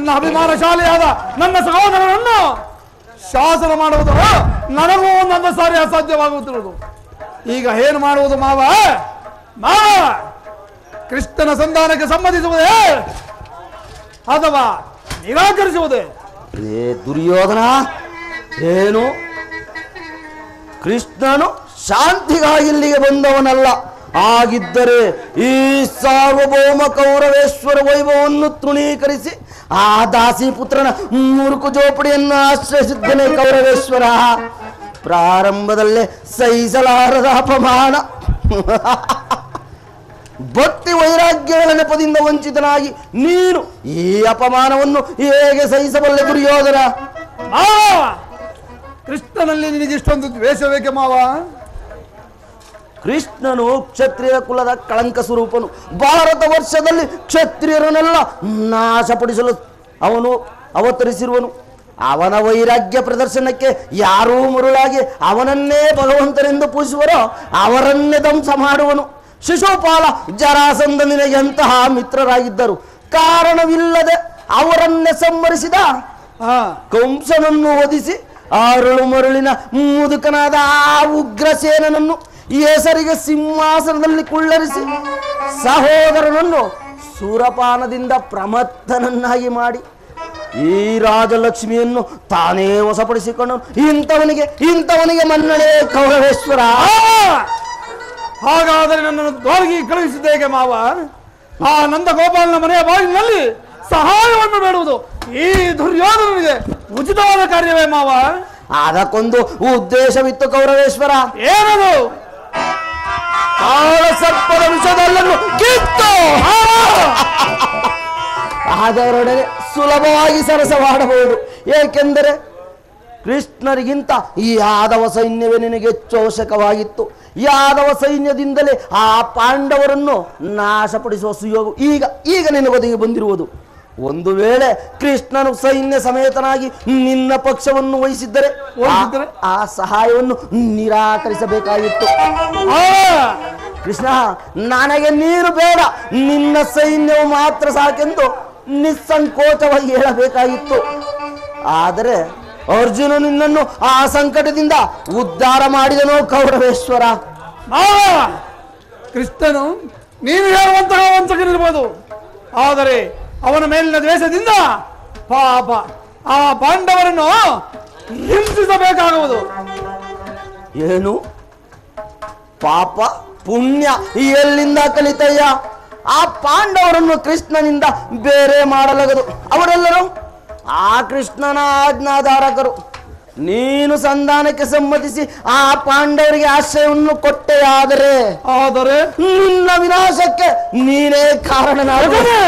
ನನ್ನ ಅಭಿಮಾನಶಾಲಿಯಾದ ನನ್ನ ಸಹೋದರನನ್ನು ಶಾಸನ ಮಾಡುವುದು ನನಗೂ ಒಂದೊಂದು ಸಾರಿ ಅಸಾಧ್ಯವಾಗುತ್ತಿರುವುದು. ಈಗ ಏನು ಮಾಡುವುದು ಮಾವ? ಕೃಷ್ಣನ ಸಂಧಾನಕ್ಕೆ ಸಮ್ಮತಿಸುವುದೇ ಅಥವಾ ನಿರಾಕರಿಸುವುದೇ? ದುರ್ಯೋಧನ, ಏನು ಕೃಷ್ಣನು ಶಾಂತಿಗಾಗಿ ಇಲ್ಲಿಗೆ ಬಂದವನಲ್ಲ. ಆಗಿದ್ದರೆ ಈ ಸಾರ್ವಭೌಮ ಕೌರವೇಶ್ವರ ವೈಭವವನ್ನು ತೃಣೀಕರಿಸಿ ಆ ದಾಸಿ ಪುತ್ರನ ಮುರುಕು ಜೋಪಡಿಯನ್ನು ಆಶ್ರಯಿಸಿದ್ದೇನೆ. ಕೌರವೇಶ್ವರ, ಪ್ರಾರಂಭದಲ್ಲೇ ಸಹಿಸಲಾರದ ಅಪಮಾನ, ಭಕ್ತಿ ವೈರಾಗ್ಯಗಳ ನೆಪದಿಂದ ವಂಚಿತನಾಗಿ ನೀನು ಈ ಅಪಮಾನವನ್ನು ಹೇಗೆ ಸಹಿಸಬಲ್ಲೆ ದುರ್ಯೋಧನ? ಕೃಷ್ಣನಲ್ಲಿ ನಿನಗೆ ಇಷ್ಟೊಂದು ದ್ವೇಷವೇಕೆ ಮಾವ? ಕೃಷ್ಣನು ಕ್ಷತ್ರಿಯ ಕುಲದ ಕಳಂಕ ಸ್ವರೂಪನು. ಭಾರತ ವರ್ಷದಲ್ಲಿ ಕ್ಷತ್ರಿಯರನ್ನೆಲ್ಲ ನಾಶಪಡಿಸಲು ಅವನು ಅವತರಿಸಿರುವನು. ಅವನ ವೈರಾಗ್ಯ ಪ್ರದರ್ಶನಕ್ಕೆ ಯಾರೂ ಮರುಳಾಗಿ ಅವನನ್ನೇ ಭಗವಂತನೆಂದು ಪೂಜಿಸುವರೋ ಅವರನ್ನೇ ಧ್ವಂಸ ಮಾಡುವನು. ಶಿಶುಪಾಲ, ಜರಾಸಂಧ ನಿನಗೆ ಎಂತಹ ಮಿತ್ರರಾಗಿದ್ದರು. ಕಾರಣವಿಲ್ಲದೆ ಅವರನ್ನೇ ಸಂಹರಿಸಿದ ಕಂಸನನ್ನು ವಧಿಸಿ ಅರಳು ಮರುಳಿನ ಮುದುಕನಾದ ಆ ಉಗ್ರಸೇನನನ್ನು ಹೆಸರಿಗೆ ಸಿಂಹಾಸನದಲ್ಲಿ ಕುಳ್ಳರಿಸಿ ಸಹೋದರನನ್ನು ಸೂರಪಾನದಿಂದ ಪ್ರಮತ್ತನನ್ನಾಗಿ ಮಾಡಿ ಈ ರಾಜಲಕ್ಷ್ಮಿಯನ್ನು ತಾನೇ ವಶಪಡಿಸಿಕೊಂಡು ಇಂಥವನಿಗೆ ಮನ್ನಣೆ ಕೌರವೇಶ್ವರ. ಹಾಗಾದರೆ ನನ್ನನ್ನು ದೋರ್ಗಿ ಕಳುಹಿಸಿದ್ದೇಗೆ ಮಾವ? ಆ ನಂದಗೋಪಾಲನ ಮನೆಯ ಬಾಗಿಲಿನಲ್ಲಿ ಸಹಾಯವನ್ನು ಬೇಡುವುದು ಈ ದುರ್ಯೋಧನನಿಗೆ ಉಚಿತವಾದ ಕಾರ್ಯವೇ ಮಾವ? ಅದಕ್ಕೊಂದು ಉದ್ದೇಶವಿತ್ತು ಕೌರವೇಶ್ವರ. ಏನದು? ಸರ್ಪದ ವಿಷದಲ್ಲನ್ನು ಕಿತ್ತು ಅದರೊಡನೆ ಸುಲಭವಾಗಿ ಸರಸವಾಡಬಹುದು. ಏಕೆಂದರೆ ಕೃಷ್ಣರಿಗಿಂತ ಈ ಯಾದವ ಸೈನ್ಯವೇ ನಿನಗೆ ಹೆಚ್ಚು ಅವಶ್ಯಕವಾಗಿತ್ತು. ಯಾದವ ಸೈನ್ಯದಿಂದಲೇ ಆ ಪಾಂಡವರನ್ನು ನಾಶಪಡಿಸುವ ಸುಯೋಗ ಈಗ ನಿನಗೊದಗಿ ಬಂದಿರುವುದು. ಒಂದು ವೇಳೆ ಕೃಷ್ಣನು ಸೈನ್ಯ ಸಮೇತನಾಗಿ ನಿನ್ನ ಪಕ್ಷವನ್ನು ವಹಿಸಿದ್ದರೆ ಆ ಸಹಾಯವನ್ನು ನಿರಾಕರಿಸಬೇಕಾಗಿತ್ತು. ಕೃಷ್ಣ, ನನಗೆ ನೀರು ಬೇಡ, ನಿನ್ನ ಸೈನ್ಯವು ಮಾತ್ರ ಸಾಕೆಂದು ನಿಸ್ಸಂಕೋಚವಾಗಿ ಹೇಳಬೇಕಾಗಿತ್ತು. ಆದರೆ ಅರ್ಜುನ ನಿನ್ನನ್ನು ಆ ಸಂಕಟದಿಂದ ಉದ್ಧಾರ ಮಾಡಿದನೋ ಕೌರವೇಶ್ವರ. ಕೃಷ್ಣನು ನೀನು ಹೇಳುವಂತಹ ವಂಚಕನಿರ್ಬೋದು, ಆದರೆ ಅವನ ಮೇಲಿನ ದ್ವೇಷದಿಂದ ಪಾಪ ಆ ಪಾಂಡವರನ್ನು ಹಿಂಸಿಸಬೇಕಾಗುವುದು. ಏನು ಪಾಪ ಪುಣ್ಯ ಎಲ್ಲಿಂದ ಕಲಿತಯ್ಯ? ಆ ಪಾಂಡವರನ್ನು ಕೃಷ್ಣನಿಂದ ಬೇರೆ ಮಾಡಲಾಗದು. ಅವರೆಲ್ಲರೂ ಆ ಕೃಷ್ಣನ ಆಜ್ಞಾಧಾರಕರು. ನೀನು ಸಂಧಾನಕ್ಕೆ ಸಮ್ಮತಿಸಿ ಆ ಪಾಂಡವರಿಗೆ ಆಶ್ರಯವನ್ನು ಕೊಟ್ಟೆಯಾದರೆ ನಿನ್ನ ವಿನಾಶಕ್ಕೆ ನೀನೇ ಕಾರಣನಾಗುವೆ.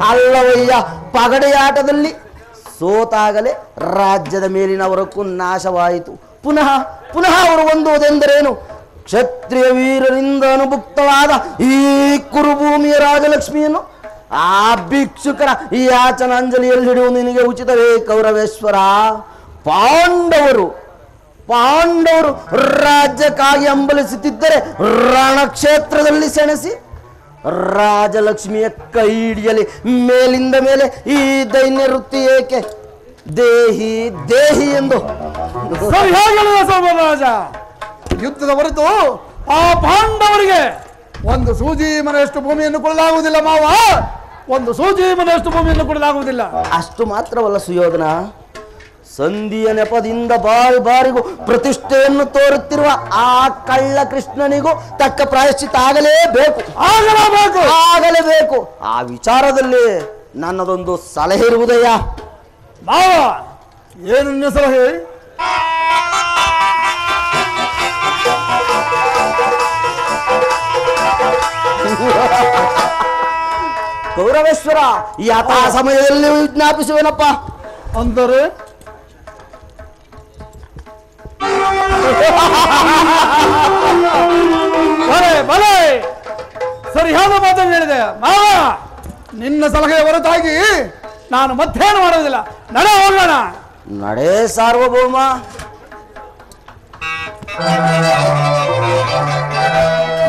ಅಲ್ಲವಯ್ಯ, ಪಗಡೆಯಾಟದಲ್ಲಿ ಸೋತಾಗಲೇ ರಾಜ್ಯದ ಮೇಲಿನವರಕ್ಕೂ ನಾಶವಾಯಿತು. ಪುನಃ ಅವರು ಹೊಂದುವುದೆಂದರೇನು? ಕ್ಷತ್ರಿಯ ವೀರರಿಂದ ಅನುಭುಕ್ತವಾದ ಈ ಕುರುಭೂಮಿಯ ರಾಜಲಕ್ಷ್ಮಿಯನ್ನು ಆ ಭಿಕ್ಷುಕರ ಈ ಯಾಚನಾಂಜಲಿಯಲ್ಲಿ ಹಿಡಿಯುವುದು ನಿನಗೆ ಉಚಿತವೇ ಕೌರವೇಶ್ವರ? ಪಾಂಡವರು ರಾಜ್ಯಕ್ಕಾಗಿ ಹಂಬಲಿಸುತ್ತಿದ್ದರೆ ರಣಕ್ಷೇತ್ರದಲ್ಲಿ ಸೆಣಸಿ ರಾಜಲಕ್ಷ್ಮಿಯ ಕೈ ಹಿಡಿಯಲಿ. ಮೇಲಿಂದ ಮೇಲೆ ಈ ದೈನ್ಯ ವೃತ್ತಿ ಏಕೆ? ದೇಹಿ ಎಂದು ರಾಜ. ಯುದ್ಧದ ಹೊರತು ಆ ಪಾಂಡವರಿಗೆ ಒಂದು ಸೂಜಿ ಮನೆಯಷ್ಟು ಭೂಮಿಯನ್ನು ಕೊಡಲಾಗುವುದಿಲ್ಲ ಮಾವ. ಒಂದು ಸೂಜಿ ಮನೆಯಷ್ಟು ಭೂಮಿಯನ್ನು ಕೊಡಲಾಗುವುದಿಲ್ಲ. ಅಷ್ಟು ಮಾತ್ರವಲ್ಲ ಸುಯೋಧನ, ಸಂಧಿಯ ನೆಪದಿಂದ ಬಾರಿಗೂ ಪ್ರತಿಷ್ಠೆಯನ್ನು ತೋರುತ್ತಿರುವ ಆ ಕಳ್ಳ ಕೃಷ್ಣನಿಗೂ ತಕ್ಕ ಪ್ರಾಯಶ್ಚಿತ್ತ ಆಗಲೇಬೇಕು. ಆ ವಿಚಾರದಲ್ಲಿ ನನ್ನದೊಂದು ಸಲಹೆ ಇರುವುದಯ್ಯ. ಮಾವ, ಏನು ನಿನ್ನ ಸಲಹೆ? ಕೌರವೇಶ್ವರ, ಯಥಾ ಸಮಯದಲ್ಲಿ ವಿಜ್ಞಾಪಿಸುವೇನಪ್ಪ. ಅಂದರೆ ಬಲೆ ಸರಿಯಾದ ಮಾತನ್ನು ಹೇಳಿದೆ ಮಾವ. ನಿನ್ನ ಸಲಹೆಯ ಹೊರತಾಗಿ ನಾನು ಮತ್ತೇನು ಮಾಡೋದಿಲ್ಲ. ನಡೆ ಹೋಗೋಣ. ನಡೆ ಸಾರ್ವಭೌಮ.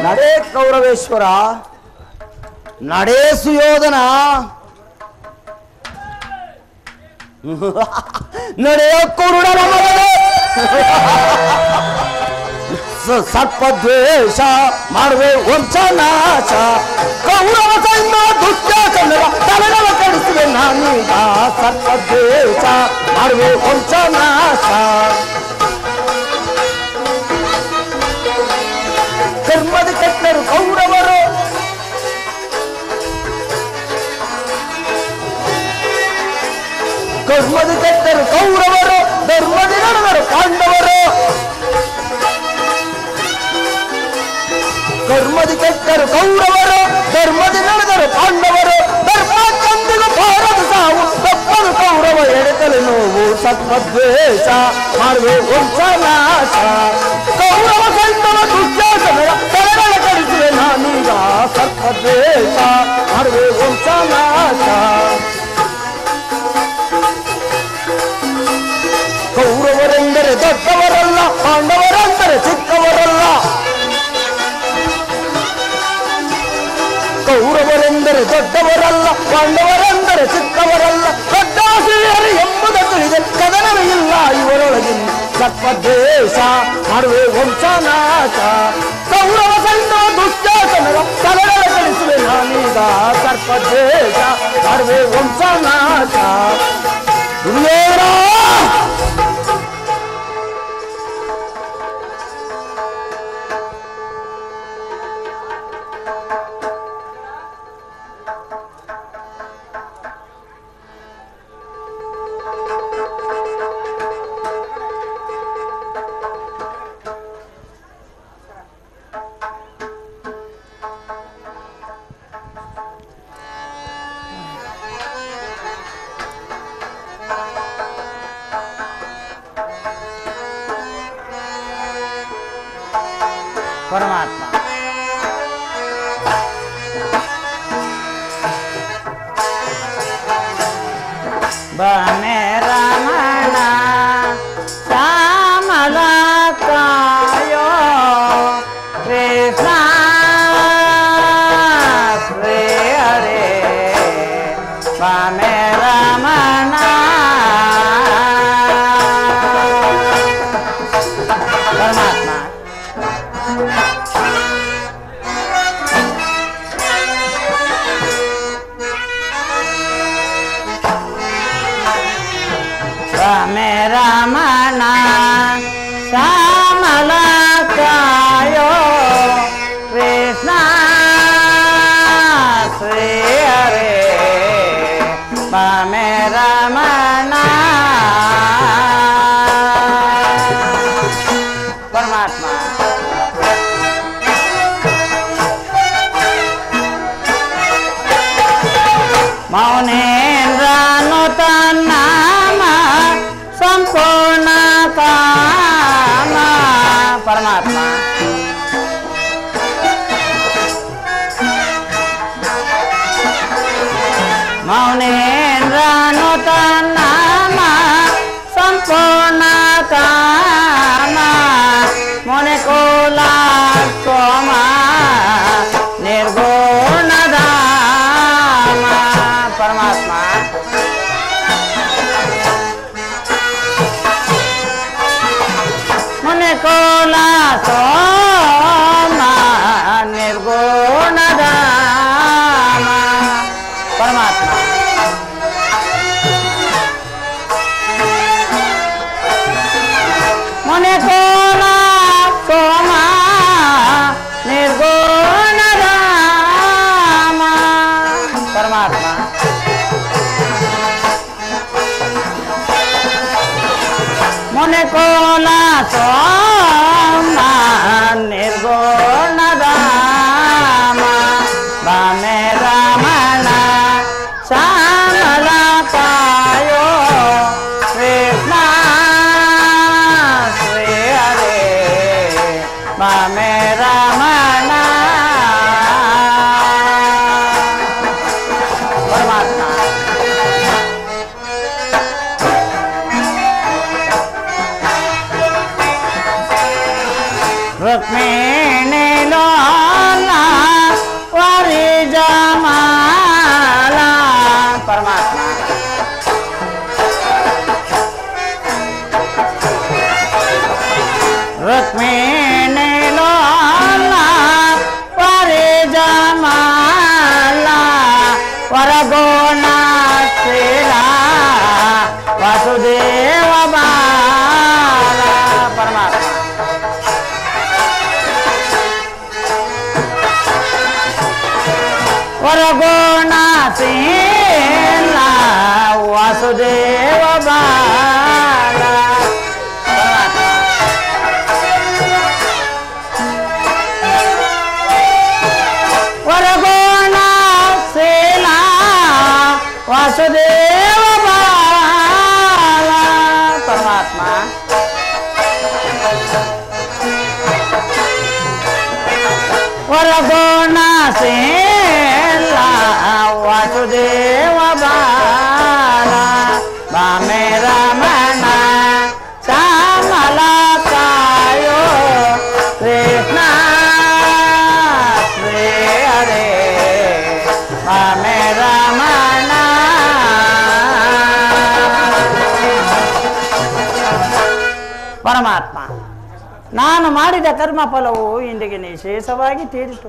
ನಡೆ ಕೌರವೇಶ್ವರ, ನಡೆ ಸುಯೋಧನ. ನಡೆಯ ಕುರುಡನ ಮಗನೇ ಸರ್ಪದ್ವೇಷ ಮಾಡುವೆ ವಂಶನಾಶ ಕೌರವ ಸೈನ್ಯ ದುಶ್ಯಾಸನರ ತಲೆಗಳ ಕಡಿಸುವೆ ನಾನೀಗ ಸರ್ಪದ್ವೇಷ ಮಾಡುವೆ ವಂಶನಾಶ ಧರ್ಮದ ಕೆಟ್ಟರು ಕೌರವರು ಕರ್ಮದ ಕೆಟ್ಟರು ಕೌರವರು ಧರ್ಮದ ನಡೆದರು ಪಾಂಡವರು ಕರ್ಮದ ಕೆಟ್ಟರು ಕೌರವರು ಧರ್ಮದ ನಡೆದರು ಪಾಂಡವರು ಧರ್ಮಕ್ಕೆಂದಿಗೂ ಬಾರದ ಸಾವು ತಪ್ಪದು ಕೌರವ ಎಡೆತಲೆ ನೋವು ಸರ್ಪದ್ವೇಷ ಮಾಡುವೆ ವಂಶನಾಶ ಕೌರವ ಸೈನ್ಯವ ದುಶ್ಯಾಸನರ ತಲೆಗಳ ಕಡಿಸುವೆ ನಾನೀಗ ಸರ್ಪದ್ವೇಷ ಮಾಡುವೆ ವಂಶನಾಶ ಕೌರವರೆಂದರೆ ದೊಡ್ಡವರಲ್ಲ ಪಾಂಡವರೆಂದರೆ ಚಿಕ್ಕವರಲ್ಲ ಕೌರವರೆಂದರೆ ದೊಡ್ಡವರಲ್ಲ ಪಾಂಡವರೆಂದರೆ ಚಿಕ್ಕವರಲ್ಲ ದೊಡ್ಡ ಸಿರಿಯರು ಎಂಬುದು ತಿಳಿದೆ ಕದನವೇ ಇಲ್ಲ ಇವರೊಳಗಿನ ಸರ್ಪದ್ವೇಷ ಮಾಡುವೆ ವಂಶನಾಶ ಕೌರವ ಸೈನ್ಯ ದುಶ್ಯಾಸನರ ತಲೆಗಳ ಕಳಿಸುವೆ ನಾನೀಗ ಸರ್ಪದ್ವೇಷ ಮಾಡುವೆ ವಂಶನಾಶ परमात्मा बने रमण श्यामल कायो कृष्ण श्री हरे बने रमण परमात्मा मेरा मना श्यामल कायो कृष्ण श्री हरे मेरा मना परमात्मा मौनेन्द्र नूतन संपूर्ण काम परमात्मा मौनेन्द्र नूतन नाम संपूर्ण काम मुने कोला सोमा निर्गुण धाम परमात्मा कोला सोमा निर्गुण धाम परमात्मा मुने कोला सोमा निर्गुण धाम परमात्मा मुने कोला सोमा निर्गुण धाम बने रमण श्यामल कायो कृष्ण श्री हरे बने रमण परमात्मा रुक्मिणी लोला वारी जमाला परमात्मा ವರಗೋಣ ಸೇನ ವಾಸುದೇವ ಬಾಲ ವರಗೋಣ ಸೇನ ವಾಸುದೇವ ಬಾಲ ಪರಮಾತ್ಮ ವರಗೋಣ ಸೇಲ ವಾಸುದೇವ ಬಾಲ ಬಾಮೆ ರಮಣ ಶ್ಯಾಮಲ ಕಾಯೋ ಕೃಷ್ಣ ಶ್ರೀ ಹರೇ ಬಾಮೆ ರಮಣ ಪರಮಾತ್ಮ ನಾನು ಮಾಡಿದ ಕರ್ಮ ಫಲವು ಇಂದಿಗೆ ನಿಶೇಷವಾಗಿ ತೀರಿತು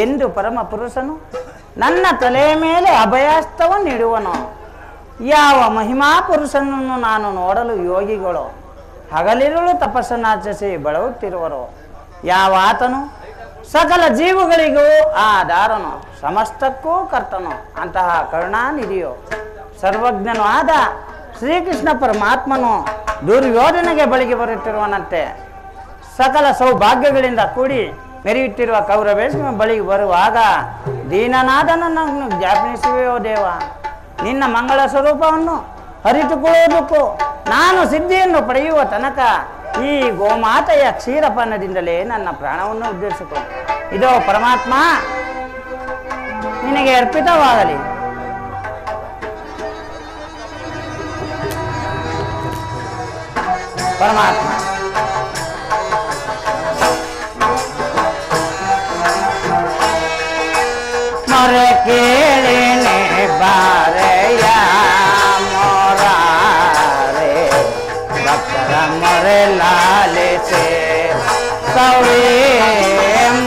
ಎಂದು ಪರಮ ಪುರುಷನು ನನ್ನ ತಲೆಯ ಮೇಲೆ ಅಭಯಾಸ್ತವನ್ನು ನೀಡುವನು. ಯಾವ ಮಹಿಮಾ ಪುರುಷನನ್ನು ನಾನು ನೋಡಲು ಯೋಗಿಗಳು ಹಗಲಿರುಳು ತಪಸ್ಸನ್ನಾಚರಿಸಿ ಬಳಲುತ್ತಿರುವರು. ಯಾವ ಆತನು ಸಕಲ ಜೀವಗಳಿಗೂ ಆಧಾರನು ಸಮಸ್ತಕ್ಕೂ ಕರ್ತನು ಅಂತಹ ಕರುಣಾನಿಧಿಯೋ ಸರ್ವಜ್ಞನು ಆದ ಶ್ರೀಕೃಷ್ಣ ಪರಮಾತ್ಮನು ದುರ್ಯೋಧನೆಗೆ ಬಳಿಗೆ ಬರುತ್ತಿರುವನಂತೆ ಸಕಲ ಸೌಭಾಗ್ಯಗಳಿಂದ ಕೂಡಿ ಮೆರೆಯುತ್ತಿರುವ ಕೌರವೇಶ್ವರ ಬಳಿಗೆ ಬರುವಾಗ ದೀನನಾದ ನನ್ನನ್ನು ಜ್ಞಾಪನಿಸುವೆಯೋ ದೇವ. ನಿನ್ನ ಮಂಗಳ ಸ್ವರೂಪವನ್ನು ಅರಿತುಕೊಳ್ಳುವುದಕ್ಕೂ ನಾನು ಸಿದ್ಧಿಯನ್ನು ಪಡೆಯುವ ತನಕ ಈ ಗೋಮಾತೆಯ ಕ್ಷೀರಪಾನದಿಂದಲೇ ನನ್ನ ಪ್ರಾಣವನ್ನು ಉದ್ದೇಶಿಸಿಕೊ. ಇದೋ ಪರಮಾತ್ಮ ನಿನಗೆ ಅರ್ಪಿತವಾಗಲಿ. ಪರಮಾತ್ಮ ಮೊರೆ ಕೇಳಿನೆ ಬಾರೆಯ ಮೊರಾರೆ ಭಕ್ತರ ಮೊರೆ ಲಾಲಿಸೆ ಸೌರಿ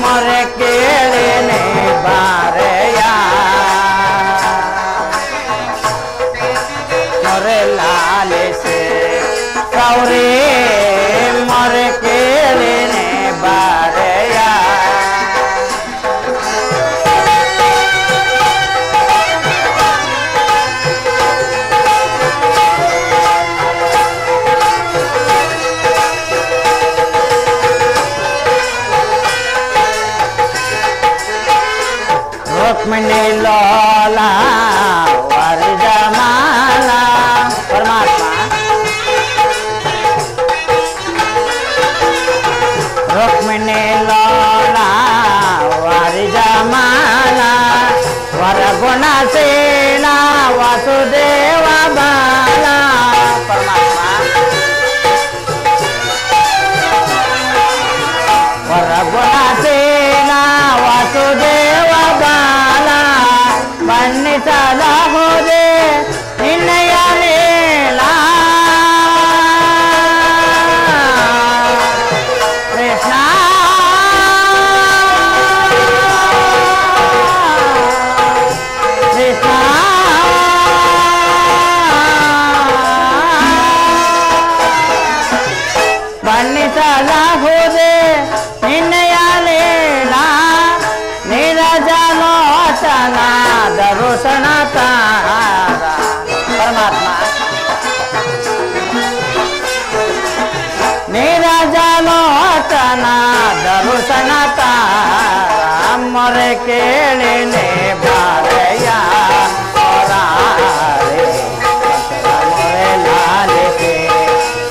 ಮೊರೆ ಕೇಳಿನೆ ಬಾರೆಯ ಮೊರೆ ಲಾಲಿಸೆ ಸೌರಿ ಮೊರೆ ಕೇಳಿನೆ ಬಾರೆಯ ರುಕ್ಮಿಣಿ ಲೋಲಾ ವರಜಮಾಲ ಪರಮಾತ್ಮ ರುಕ್ಮಿಣಿ ಲೋಲಾ ವರಜಮಾಲ ವರಗುಣ ಸೇನ ವಾಸುದೇವ ಬಾಲ ಪರಮಾತ್ಮ ವರಗುಣ ಸೇನ ವಾಸುದೇವ ಬಾಲ ಬಣ್ಣಿಸಲಾಗುವುದೇ ನಿನ್ನಯ ಲೀಲಾ ಕೃಷ್ಣ ಕೃಷ್ಣ ಬಣ್ಣಿಸಲಾಗುವುದೇ ನಿನ್ನಯ ಲೀಲಾ ನೀರಜಲೋಚನ ದರುಶನ ತಾರ ಪರಮಾತ್ಮ ನೀರಜಲೋಚನ ದರುಶನ ತಾರ ಮೊರೆ ಕೇಳಿನೆ ಬಾರೆಯ ಮೊರಾರೆ ಮೊರೆ ಲಾಲಿಸೆ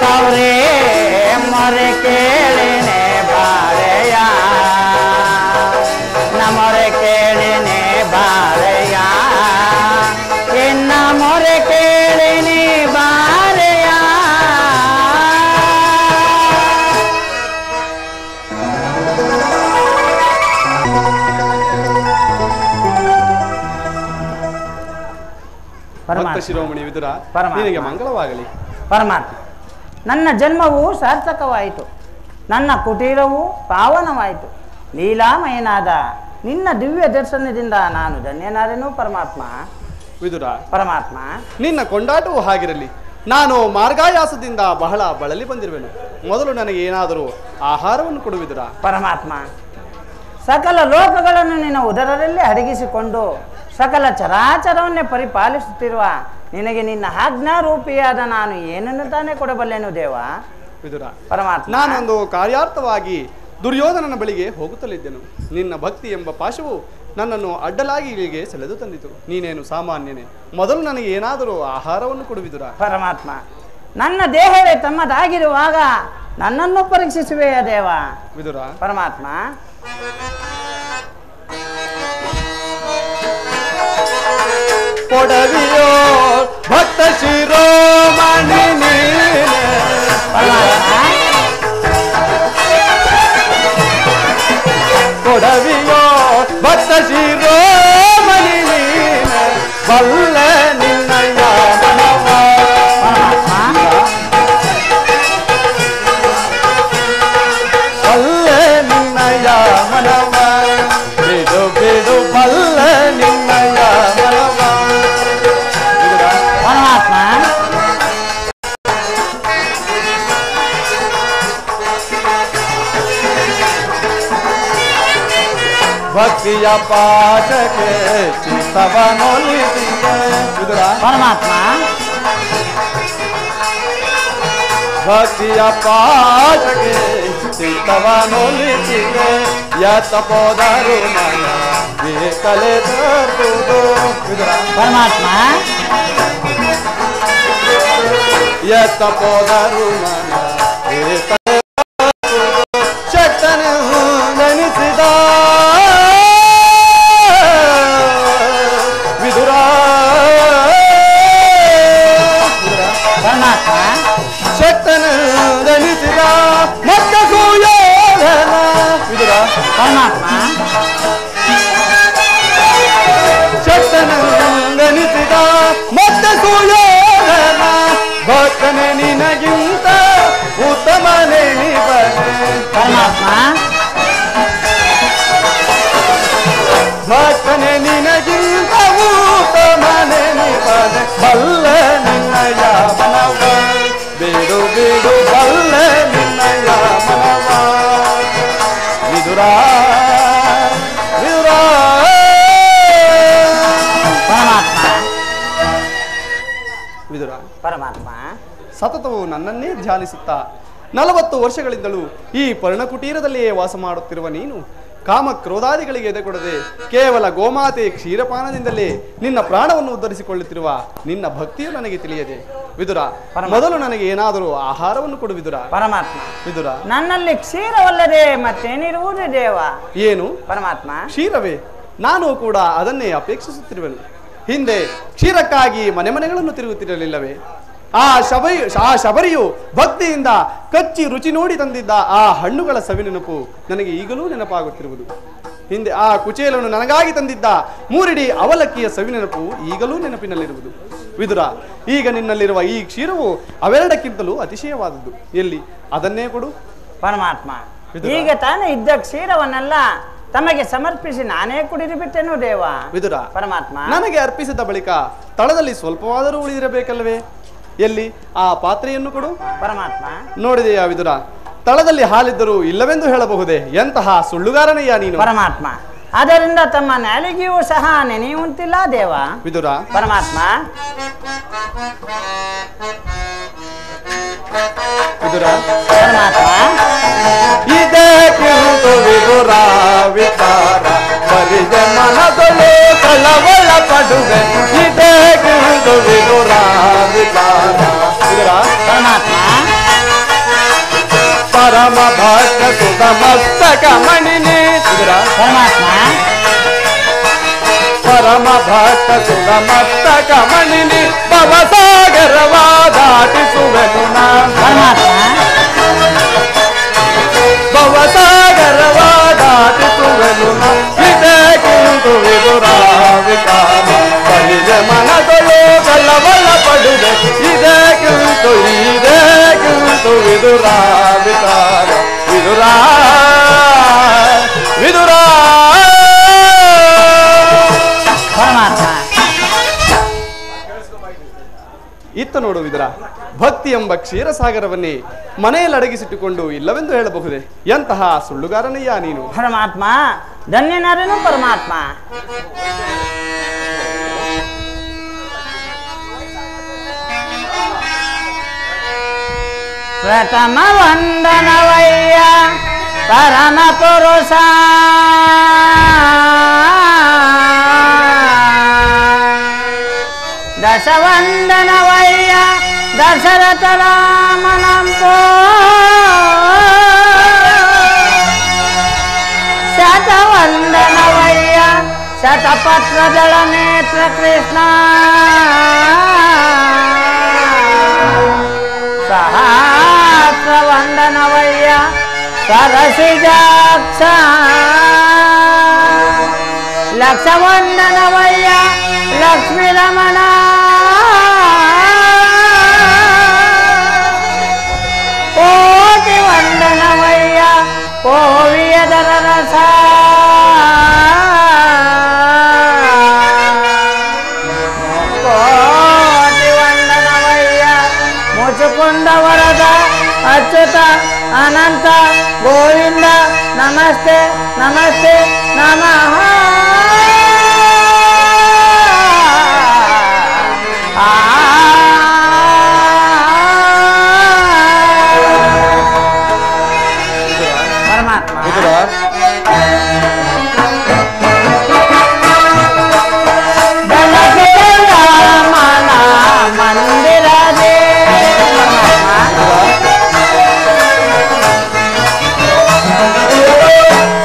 ಸೌರೇ ಮೊರೆ ಕೇಳಿನೆ ಬಾರೆಯ ನಮೊರೆ ಕೇಳಿನೆ ಬಾರೆಯ ಎನ್ನ ಮೊರೆ ಕೇಳಿನೆ ಬಾರೆಯ ಭಕ್ತ ಶಿರೋಮಣಿ ವಿದುರ ನಿನಗೆ ಮಂಗಳವಾಗಲಿ. ಪರಮಾತ್ಮ ನನ್ನ ಜನ್ಮವು ಸಾರ್ಥಕವಾಯಿತು, ನನ್ನ ಕುಟೀರವು ಪಾವನವಾಯಿತು. ಲೀಲಾಮಯನಾದ ನಿನ್ನ ದಿವ್ಯ ದರ್ಶನದಿಂದ ನಾನು ಧನ್ಯನಾದೆನು ಪರಮಾತ್ಮ. ವಿದುರ ಪರಮಾತ್ಮ ನಿನ್ನ ಕೊಂಡಾಟವು ಹಾಗಿರಲಿ. ನಾನು ಮಾರ್ಗಾಯಾಸದಿಂದ ಬಹಳ ಬಳಲಿ ಬಂದಿರುವೆನು. ಮೊದಲು ನನಗೆ ಏನಾದರೂ ಆಹಾರವನ್ನು ಕೊಡುವಿದುರ. ಪರಮಾತ್ಮ ಸಕಲ ಲೋಕಗಳನ್ನು ನಿನ್ನ ಉದರದಲ್ಲಿ ಅಡಗಿಸಿಕೊಂಡು ಸಕಲ ಚರಾಚರವನ್ನೇ ಪರಿಪಾಲಿಸುತ್ತಿರುವ ನಿನಗೆ ನಿನ್ನ ಆಜ್ಞಾರೂಪಿಯಾದ ನಾನು ಏನನ್ನು ತಾನೇ ಕೊಡಬಲ್ಲೆನು ದೇವ? ವಿದುರ, ಪರಮಾತ್ಮ, ನಾನೊಂದು ಕಾರ್ಯಾರ್ಥವಾಗಿ ದುರ್ಯೋಧನನ ಬಳಿಗೆ ಹೋಗುತ್ತಲಿದ್ದೆನು. ನಿನ್ನ ಭಕ್ತಿ ಎಂಬ ಪಾಶವು ನನ್ನನ್ನು ಅಡ್ಡಲಾಗಿ ಇಲ್ಲಿಗೆ ಸೆಳೆದು ತಂದಿತು. ನೀನೇನು ಸಾಮಾನ್ಯನೇ? ಮೊದಲು ನನಗೆ ಏನಾದರೂ ಆಹಾರವನ್ನು ಕೊಡುವಿದುರ? ಪರಮಾತ್ಮ, ನನ್ನ ದೇಹವೇ ತಮ್ಮದಾಗಿರುವಾಗ ನನ್ನನ್ನು ಪರೀಕ್ಷಿಸುವೆಯ ದೇವ? ವಿದುರ, ಪರಮಾತ್ಮ, ಕೊಡವಿಯೋ ಭಕ್ತ ಶಿರೋಮಣಿ ನೀನೆ. ಕೊಡವಿಯೋ ಭಕ್ತ ಶಿರೋಮಣಿ ನೀನೆ, ಬಲ್ಲ ನಿನ್ನಯ ಮನವ. ಬಲ್ಲ ನಿನ್ನಯ ಮನವ, ಬಿಡು ಬಿಡು ಬಲ್ಲ ನಿನ್ನಯ ಮನವ. ಪರಮಾತ್ಮ, ಭಕ್ತಿಯ ಪಾಠಕ್ಕೆ ಚಿತ್ತವನೊಲಿಸಿದೆ. ಪರಮಾತ್ಮ, ಭಕ್ತಿಯ ಪಾಠಕ್ಕೆ ಚಿತ್ತವನೊಲಿಸಿದೆ. ಯತ ಪೋದರು ಮನ ಬೇಕಲೆ ತರುವುದು. ಪರಮಾತ್ಮ, ಯತ ಪೋದರು ಮನ ಬೇಕಲೆ ತರುವುದು. ಶಕ್ತನ ನೆನೆಸಿದ ವಿದುರ. ಪರಮಾತ್ಮ, ಶಕ್ತನ ನೆನೆಸಿದ ಮತ್ತ ಸೂಯೋಧನ. ವಿದುರ, ಪರಮಾತ್ಮ, ಶಕ್ತನ ನೆನೆಸಿದ ಮತ್ತ ಸೂಯೋಧನ. ಭಕ್ತನೆ ನಿನಗಿಂತ ಉತ್ತಮನೇ ಬನೆ. ಪರಮಾತ್ಮ, ಭಕ್ತನೆ ನಿನಗಿಂತ ಉತ್ತಮನೇ ಬನೆ. ಬಲ್ಲ ನಿನ್ನಯ ಮನವ, ಬಿಡು ಬಿಡು ಬಲ್ಲ ನಿನ್ನಯ ಮನವ. ವಿದುರ, ವಿದುರ. ಪರಮಾತ್ಮ, ವಿದುರ, ಪರಮಾತ್ಮ, ಸತತವು ನನ್ನನ್ನೇ ಧ್ಯಾನಿಸುತ್ತಾ 40 ವರ್ಷಗಳಿಂದಲೂ ಈ ಪರ್ಣಕುಟೀರದಲ್ಲಿಯೇ ವಾಸ ಮಾಡುತ್ತಿರುವ ನೀನು ಕಾಮ ಕ್ರೋಧಾದಿಗಳಿಗೆ ಎದೆಕೊಡದೆ ಕೇವಲ ಗೋಮಾತೆ ಕ್ಷೀರಪಾನದಿಂದಲೇ ನಿನ್ನ ಪ್ರಾಣವನ್ನು ಉದ್ಧರಿಸಿಕೊಳ್ಳುತ್ತಿರುವ ನಿನ್ನ ಭಕ್ತಿಯು ನನಗೆ ತಿಳಿಯದೆ. ವಿದುರ, ಮೊದಲು ನನಗೆ ಏನಾದರೂ ಆಹಾರವನ್ನು ಕೊಡು ವಿದುರ. ಪರಮಾತ್ಮ, ವಿದುರ, ನನ್ನಲ್ಲಿ ಕ್ಷೀರವಲ್ಲದೆ ಮತ್ತೇನಿರುವುದು ದೇವ? ಏನು? ಪರಮಾತ್ಮ, ಕ್ಷೀರವೇ? ನಾನು ಕೂಡ ಅದನ್ನೇ ಅಪೇಕ್ಷಿಸುತ್ತಿರುವೆನು. ಹಿಂದೆ ಕ್ಷೀರಕ್ಕಾಗಿ ಮನೆ ಮನೆಗಳನ್ನು ತಿರುಗುತ್ತಿರಲಿಲ್ಲವೇ? ಆ ಶಬರಿಯು ಭಕ್ತಿಯಿಂದ ಕಚ್ಚಿ ರುಚಿ ನೋಡಿ ತಂದಿದ್ದ ಆ ಹಣ್ಣುಗಳ ಸವಿನೆನಪು ನನಗೆ ಈಗಲೂ ನೆನಪಾಗುತ್ತಿರುವುದು. ಹಿಂದೆ ಆ ಕುಚೇಲನು ನನಗಾಗಿ ತಂದಿದ್ದ 3 ಇಡಿ ಅವಲಕ್ಕಿಯ ಸವಿನೆನಪು ಈಗಲೂ ನೆನಪಿನಲ್ಲಿರುವುದು. ವಿದುರ, ಈಗ ನಿನ್ನಲ್ಲಿರುವ ಈ ಕ್ಷೀರವು ಅವೆರಡಕ್ಕಿಂತಲೂ ಅತಿಶಯವಾದದ್ದು. ಎಲ್ಲಿ? ಅದನ್ನೇ ಕೊಡು. ಪರಮಾತ್ಮ, ಈಗ ತಾನೇ ಇದ್ದ ಕ್ಷೀರವನ್ನೆಲ್ಲ ತಮಗೆ ಸಮರ್ಪಿಸಿ ನಾನೇ ಕುಡಿದು ಬಿಟ್ಟೆನು ದೇವ. ವಿದುರ, ಪರಮಾತ್ಮ, ನನಗೆ ಅರ್ಪಿಸಿದ ಬಳಿಕ ತಳದಲ್ಲಿ ಸ್ವಲ್ಪವಾದರೂ ಉಳಿದಿರಬೇಕಲ್ಲವೇ? ಎಲ್ಲಿ? ಆ ಪಾತ್ರೆಯನ್ನು ಕೊಡು. ಪರಮಾತ್ಮ, ನೋಡಿದೆಯಾ ವಿದುರ, ತಳದಲ್ಲಿ ಹಾಲಿದ್ದರೂ ಇಲ್ಲವೆಂದು ಹೇಳಬಹುದೇ? ಎಂತಹ ಸುಳ್ಳುಗಾರನಯ್ಯ ನೀನು. ಪರಮಾತ್ಮ, ಅದರಿಂದ ತಮ್ಮ ನಾಲಿಗೆಯೂ ಸಹ ನೆನೆಯುವಂತಿಲ್ಲ ದೇವ. ವಿದುರ, ಪರಮಾತ್ಮ, ವಿದುರ, ಪರಮಾತ್ಮ, ಇದಕ್ಕಿಂತು ವಿದುರ ವಿಚಾರ ಪರಿಜ ಮನದೊಳೆ ಕಳವಳ ಪಡುವೆ. ಇದಕ್ಕಿಂತು ವಿದುರ ವಿಚಾರ. ವಿದುರ, ಪರಮಾತ್ಮ, ಪರಮ ಭಕ್ತ ಸುತ ಮಸ್ತಕ ಮಣಿನಿ. ವಿದುರ, ಪರಮಾತ್ಮ, ಪರಮ ಭಕ್ತ ಸುತ ಮಸ್ತಕ ಮಣಿನಿ. ಭವಸಾಗರವ ದಾಟಿಸುವೆನು ನಾನು. ಪರಮಾತ್ಮ, ಭವಸಾಗರವ ದಾಟಿಸುವೆನು ನಾನು. ಇದಕ್ಕಿಂತು ವಿದುರ ವಿಚಾರ ಪರಿಜ ಮನದೊಳೆ ಕಳವಳ ಪಡುವೆ. ಇದಕ್ಕಿಂತು ವಿದುರ ವಿಚಾರ. ವಿದುರ, ವಿದುರ. ಪರಮಾತ್ಮ, ಇತ್ತ ನೋಡು ವಿದುರ, ಭಕ್ತಿ ಎಂಬ ಕ್ಷೀರಸಾಗರವನ್ನೇ ಮನೆಯಲ್ಲಿ ಅಡಗಿಸಿಟ್ಟುಕೊಂಡು ಇಲ್ಲವೆಂದು ಹೇಳಬಹುದೇ? ಎಂತಹ ಸುಳ್ಳುಗಾರನಯ್ಯ ನೀನು. ಪರಮಾತ್ಮ, ಧನ್ಯನಾರೇನು ಪರಮಾತ್ಮ. ಪ್ರಥಮ ವಂದನವಯ್ಯ ಪರಮ ಪುರುಷ ದಶವಂದನವಯ್ಯ ದಶರಥ ರಾಮನಂಪೋ ಶತವಂದನವಯ್ಯ ಶತಪತ್ರದಳ ನೇತ್ರ ಕೃಷ್ಣ ಸಹಸ್ರವಂದನವಯ್ಯ ಸರಸಿಜಾಕ್ಷ ಲಕ್ಷವಂದನವಯ್ಯ ಲಕ್ಷ್ಮೀ ರಮಣ ಕೋಟಿ ವಂದನವಯ್ಯ ಕೋವಿಯದರ ರಸ ಕೋಟಿ ವಂದನವಯ್ಯ ಮುಚುಕುಂದ ವರದ ಅಚ್ಯುತ ಅನಂತ ಗೋವಿಂದ ನಮಸ್ತೆ ನಮಸ್ತೆ ನಮಃ. ಪರಮಾತ್ಮ ಮಂದಿರದೇ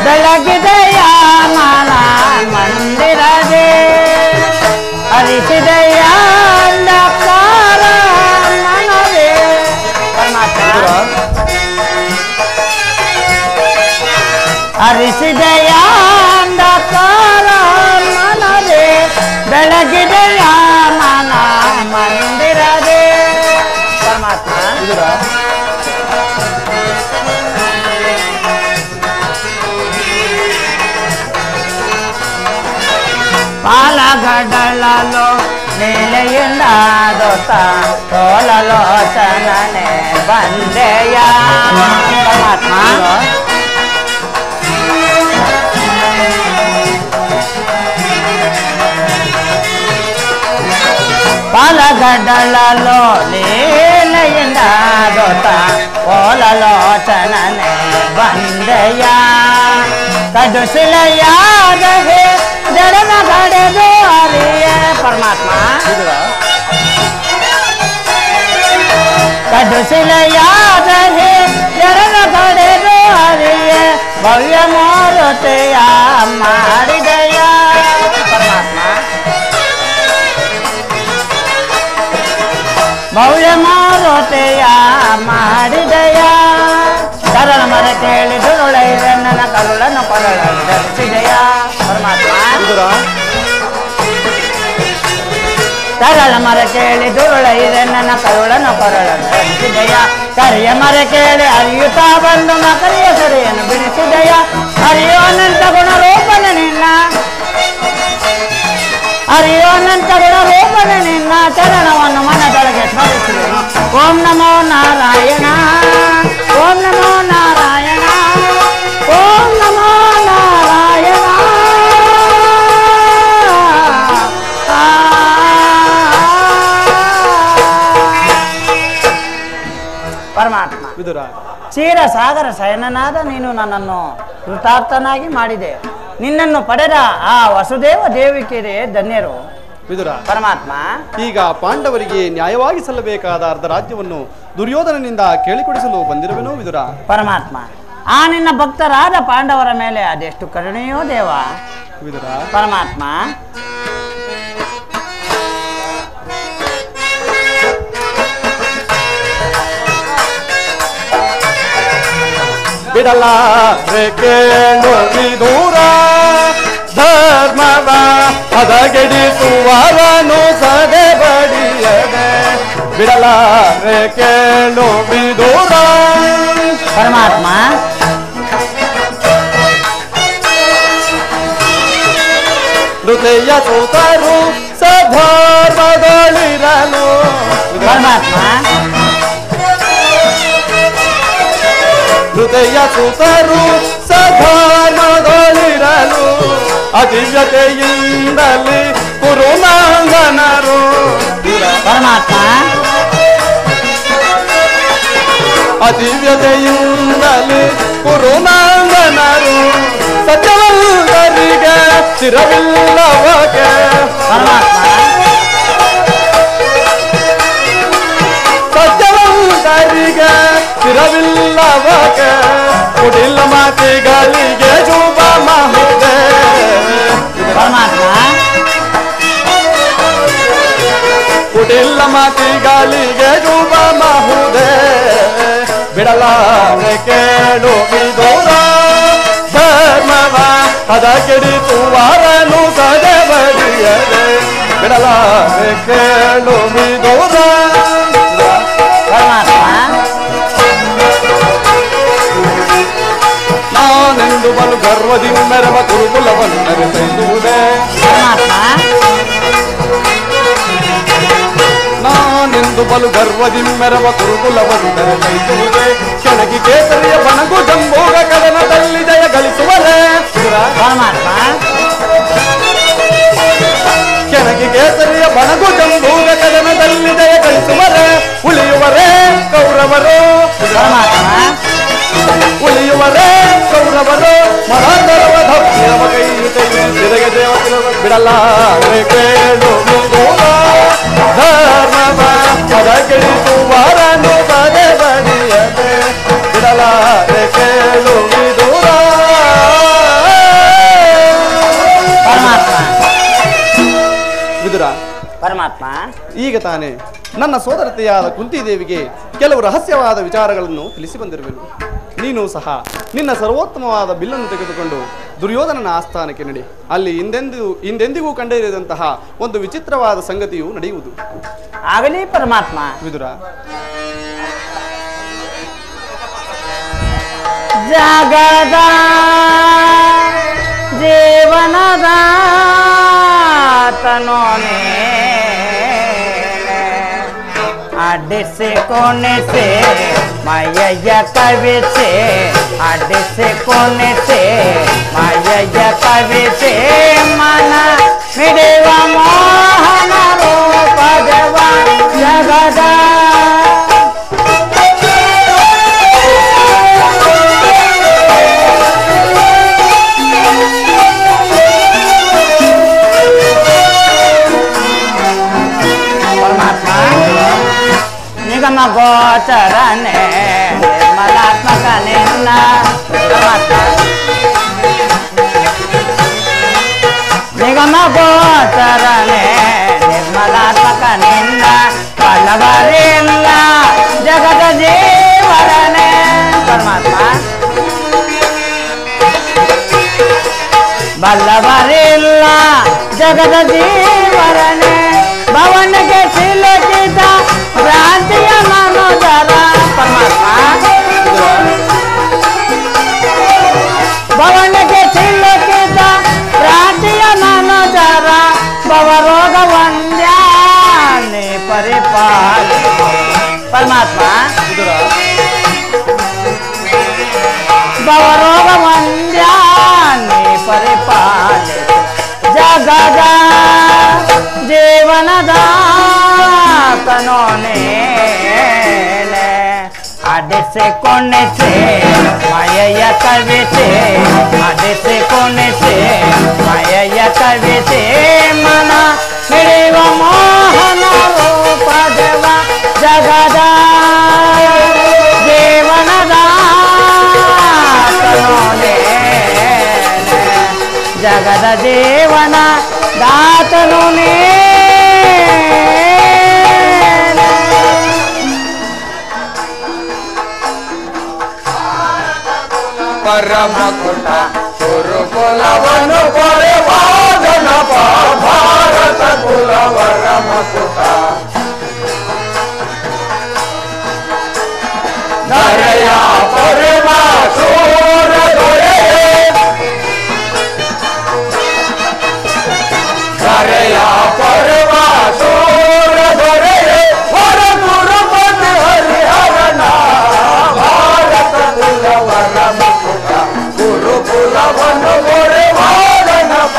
ಬೆಳಗಿದೆಯ ಮಾನ ಮಂದಿರದೇ ಹರಿಸಿದೆಯ ಅಂಧಕಾರ ಮನವೇ. ಪರಮಾತ್ಮ ಹರಿಸಿದೆಯ ಅಂಧಕಾರ ಮನವೇ ಬೆಳಗಿದೆಯ ಮನ ಮಂದಿರದೇ. ಪರಮಾತ್ಮ పాలగడలలో నీలయుండ దోత తోలలోచననే బందేయ. పరమాత్మ పాలగడలలో నీలయుండ దోత తోలలోచననే బందేయ. ಕಡುಸಿಲೆಯಾದರೆ ಜಡನ ಕಡೆದು ಅರಿಯ. ಪರಮಾತ್ಮ ಕಡುಸಿಲೆಯಾದರೆ ಜಡನ ಕಡೆದು ಅರಿಯ ಭವ್ಯ ಮೂರುತೆಯ ಮಾಡಿದೆಯ. ಪರಮಾತ್ಮ ಭವ್ಯ ಮೂರುತೆಯ ಮಾಡಿದೆಯ. ಕರಳ ಮರ ಕೇಳಿದುರುಳೈರೆ ನನ್ನ ಕರುಳನ್ನು ಕೊರಳನ್ನು ಧರಿಸಿದೆಯ. ಪರಮಾತ್ಮ ಕರಳ ಮರ ಕೇಳಿ ದುರುಳೈರೆ ನನ್ನ ಕರುಳನ್ನು ಕೊರಳನ್ನು ಧರಿಸಿದೆಯ. ಕರಿಯ ಮರ ಕೇಳಿ ಅರಿಯುತ್ತಾ ಬಂದು ಮಕರಿಯ ಸರಿಯನ್ನು ಬಿಡಿಸಿದೆಯ. ಹರಿಯೋನಂತ ಗುಣ ರೂಪನ ನಿನ್ನ ಹರಿಯೋನಂತ ಗುಣ ರೂಪನ ನಿನ್ನ ಚರಣವನ್ನು ಮನದೊಳಗೆ ಸ್ಮರಿಸಿದೆನು. ಓಂ ನಮೋ ನಾರಾಯಣ ಓಂ ನಮೋ ನಾರಾಯಣ ಓಂ ನಮೋ ನಾರಾಯಣ. ಪರಮಾತ್ಮ ಕ್ಷೀರ ಸಾಗರ ಶಯನನಾದ ನೀನು ನನ್ನನ್ನು ಕೃತಾರ್ಥನಾಗಿ ಮಾಡಿದೆ. ನಿನ್ನನ್ನು ಪಡೆದ ಆ ವಸುದೇವ ದೇವಿಕೆರೆ ಧನ್ಯರು. ವಿದುರ ಪರಮಾತ್ಮ ಈಗ ಪಾಂಡವರಿಗೆ ನ್ಯಾಯವಾಗಿ ಸಲ್ಲಬೇಕಾದ ಅರ್ಧ ರಾಜ್ಯವನ್ನು ದುರ್ಯೋಧನನಿಂದ ಕೇಳಿಕೊಡಿಸಲು ಬಂದಿರುವೆನೋ ವಿದುರ? ಪರಮಾತ್ಮ ಆ ನಿನ್ನ ಭಕ್ತರಾದ ಪಾಂಡವರ ಮೇಲೆ ಅದೆಷ್ಟು ಕರುಣೆಯೋ ದೇವ. ವಿದುರ ಪರಮಾತ್ಮ ಬಿಡಲಾರೆ ಕೇಳು ವಿದುರ ಧರ್ಮವ ಹದಗೆಡಿಸುವವನು ಸದೆ ಬಡಿಯದೆ. ಬಿಡಲಾರೆ ಕೇಳು ವಿದುರ. ಪರಮಾತ್ಮ ಹೃದಯ ಸೋತರು ಸಧರ್ಮದೊಳಿರಲು. ಪರಮಾತ್ಮ ಹೃದಯ ಸುತರು ಸಧರ್ಮದೊಳಿರಲು ದಿವ್ಯತೆಯಿಂದಲೇ ಕುರುನಂದನರು ಪರಮಾತ್ಮ ಅದಿವ್ಯತೆಯಿಂದಲೇ ಕುರುನಂದನರು ಸತ್ಯವಲ್ಲರಿಗೆ ಸ್ಥಿರವಿಲ್ಲವಗೆ ಪರಮಾತ್ಮ ಸತ್ಯವಲ್ಲರಿಗೆ ಸ್ಥಿರವಿಲ್ಲವಗೆ ಕುಡಿಲ ಮಾತಿಗಳಿಗೆ ಶುಭ ಮಹುದೆ ಪರಮಾತ್ಮ ಕುಡಿಲ ಮಾತಿಗಳಿಗೆ ಶುಭ ಮಹುದೆ ಬಿಡಲಾರೆ ಕೇಳು ವಿದೂರ ಧರ್ಮವ ಅದ ಕೆಡಿತು ವಾರನು ಸದೆ ಬಡಿಯದೆ ಬಿಡಲಾರೆ ಕೇಳು ವಿದೂರ ಪರಮಾತ್ಮ ನಾನೆಂದು ಬಲು ಗರ್ವದಿ ಮೆರವ ಕುರುಕುಲವನ್ನು ನಡೆಸೈದುವುದೇ ಪರಮಾತ್ಮ ನಾನೆಂದು ಬಲು ಗರ್ವದಿ ಮೆರವ ಕುರುಕುಲವನ್ನು ನಡೆಸೈದುವುದೇ ಕೆಣಗಿ ಕೇಸರಿಯ ಬಣಗು ಜಂಬೋಗ ಕದನದಲ್ಲಿ ಜಯ ಗಳಿಸುವರೇ ಪರಮಾತ್ಮ ಕೆಣಗಿ ಕೇಸರಿಯ ಬಣಗು ಜಂಬೋಗ ಕದನದಲ್ಲಿ ಜಯ ಗಳಿಸುವರೇ ಉಳಿಯುವರೇ ಕೌರವರು ಪರಮಾತ್ಮ ಉಳಿಯುವರೇ ಕೌರವರು ಮರಾಂಧರವ ಧಪ್ಪಿರವ ಕೈಯು ತೆಗೆಗೆ ದೇವತಿನ ಬಿಡಲಾರೆ ಕೇಳು ವಿದೂರ ಧರ್ಮವ ಪದ ಕೆಡಿತು ವಾರನು ಸದೆ ಬಡಿಯದೆ ಬಿಡಲಾರೆ ಕೇಳು ವಿದೂರ ವಿದುರ ಪರಮಾತ್ಮ ಈಗ ತಾನೇ ನನ್ನ ಸೋದರತೆಯಾದ ಕುಂತಿದೇವಿಗೆ ಕೆಲವು ರಹಸ್ಯವಾದ ವಿಚಾರಗಳನ್ನು ತಿಳಿಸಿ ಬಂದಿರುವೆನು. ನೀನು ಸಹ ನಿನ್ನ ಸರ್ವೋತ್ತಮವಾದ ಬಿಲ್ಲನ್ನು ತೆಗೆದುಕೊಂಡು ದುರ್ಯೋಧನನ ಆಸ್ಥಾನಕ್ಕೆ ನಡೆ. ಅಲ್ಲಿ ಹಿಂದೆಂದಿಗೂ ಕಂಡಿರದಂತಹ ಒಂದು ವಿಚಿತ್ರವಾದ ಸಂಗತಿಯು ನಡೆಯುವುದು. ಆಗಲಿ ಪರಮಾತ್ಮ. ವಿದುರ ಜಗದ ಜೀವನದ ತನೋನೆ ಅಡ್ಡಿಸಿ ಕೊನೆಸೆ ಮಾಯಯ್ಯ ಕವಿಸೆ ಅಡ್ಡಿಸಿ ಕೊನೆಸೆ ಮಾಯಯ್ಯ ಕವಿಸೆ ಮನ ಮಿಡಿವ ಮೋಹನ ರೂಪದವ ಜಗದ ನಿಗಮ ಗೋಚರನೆ ನಿರ್ಮಲಾತ್ಮಕ ನಿನ್ನ ನಿಗಮ ಗೋಚರನೆ ನಿರ್ಮಲಾತ್ಮಕ ನಿನ್ನ ಬಲ್ಲವರಿಲ್ಲ ಜಗದ ಜೀವರನೆ ಪರಮಾತ್ಮ ಬಲ್ಲವರಿಲ್ಲ ಜಗದ ಜೀವರನೆ ಭವನಗೆ ಸಿಲುಕಿದ ಭ್ರಾಂತಿಯ ಮನೋದರ ಪರಮಾತ್ಮ ಭವನಗೆ ಸಿಲುಕಿದ ಭ್ರಾಂತಿಯ ಮನೋದರ ಭವರೋಗ ವಂದ್ಯಾನೆ ಪರಿಪಾಲ ಪರಮಾತ್ಮ ಭವರೋಗ ವಂದ್ಯಾನೆ ಪರಿಪಾಲ ಜಗದ ಜೀವನದ ತನೋನೆ ಅಡಿಸೆ ಕೊನೆಸೆ ಮಾಯಯ್ಯ ಕವಿಸೆ ಅಡಿಸೆ ಕೊನೆಸೆ ಮಾಯಯ್ಯ ಕವಿಸೆ ಮನ ಹಿಡಿಯುವ ಮೋಹನ ರೂಪದವ ಜಗದ ಜೀವನದ ತನೋನೆ ಜಗದ ಜೀವನ ದಾತನು ನೀ ಪರಮಕುಟ ಗುರುಕುಲವನ್ನು ಪಡೆವಾದನಪ ಭಾರತ ಕುಲವರಮಕುಟ ನರೆಯ ಪರಮ ಸೂರ ದೊರೆ ನರೆಯ ಪರಮ ಸೂರ ದೊರೆ ಹೊರ ಗುರುಪತಿ ಹರಿಹರನ ಭಾರತ ಕುಲವರಮಕುಟ ಗುರುಕುಲವನ್ನು ಪಡೆವಾದನಪ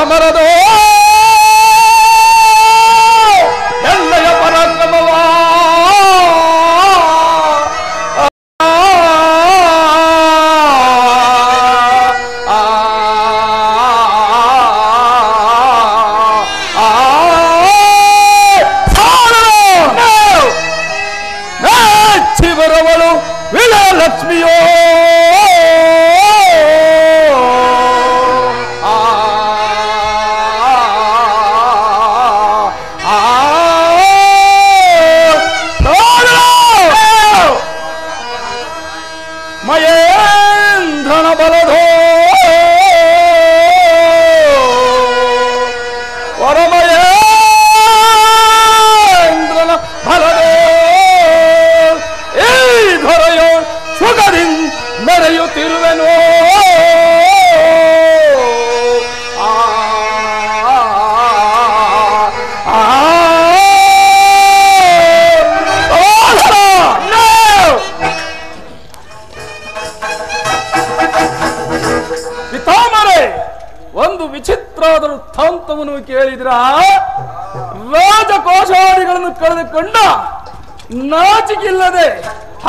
ಸಮರದೋ ಎಲ್ಲಯ ಪರಾಕ್ರಮವ ಶಿವರವಳು ವಿಜಯಲಕ್ಷ್ಮಿಯೋ ಮಹೇಂದ್ರನ ಬಲಧೋ ವರಮಹೇಂದ್ರನ ಬಲಧೋ ಈ ಧರೆಯೋ ಸುಖದಿ ಮೆರೆಯುತ್ತಿರುವೆನೋ ಪಿತಾಮರೆ, ಒಂದು ವಿಚಿತ್ರವಾದ ವೃತ್ತಾಂತವನ್ನು ಕೇಳಿದ್ರ ರಾಜಕೋಶಾದಿಗಳನ್ನು ಕಳೆದುಕೊಂಡ ನಾಚಿಕಿಲ್ಲದೆ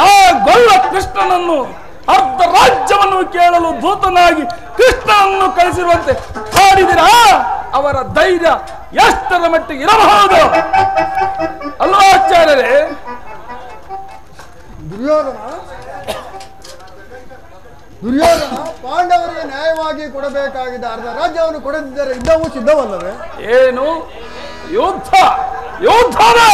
ಆ ಗೊಲ್ಲ ಕೃಷ್ಣನನ್ನು ಅರ್ಧ ರಾಜ್ಯವನ್ನು ಕೇಳಲು ದೂತನಾಗಿ ಕೃಷ್ಣನನ್ನು ಕಳಿಸಿರುವಂತೆ ಹಾಡಿದಿರಾ? ಅವರ ಧೈರ್ಯ ಎಷ್ಟರ ಮಟ್ಟಿಗೆ ಇರಬಹುದು ಅಲ್ವಾ ಆಚಾರ್ಯರೇ? ದುರ್ಯೋಧನ ಪಾಂಡವರಿಗೆ ನ್ಯಾಯವಾಗಿ ಕೊಡಬೇಕಾಗಿದ್ದ ಅರ್ಧ ರಾಜ್ಯವನ್ನು ಕೊಡದಿದ್ದರೆ ಯುದ್ಧವೂ ಸಿದ್ಧವಲ್ಲವೇ? ಏನು ಯುದ್ಧ? ಯುದ್ಧವೇ?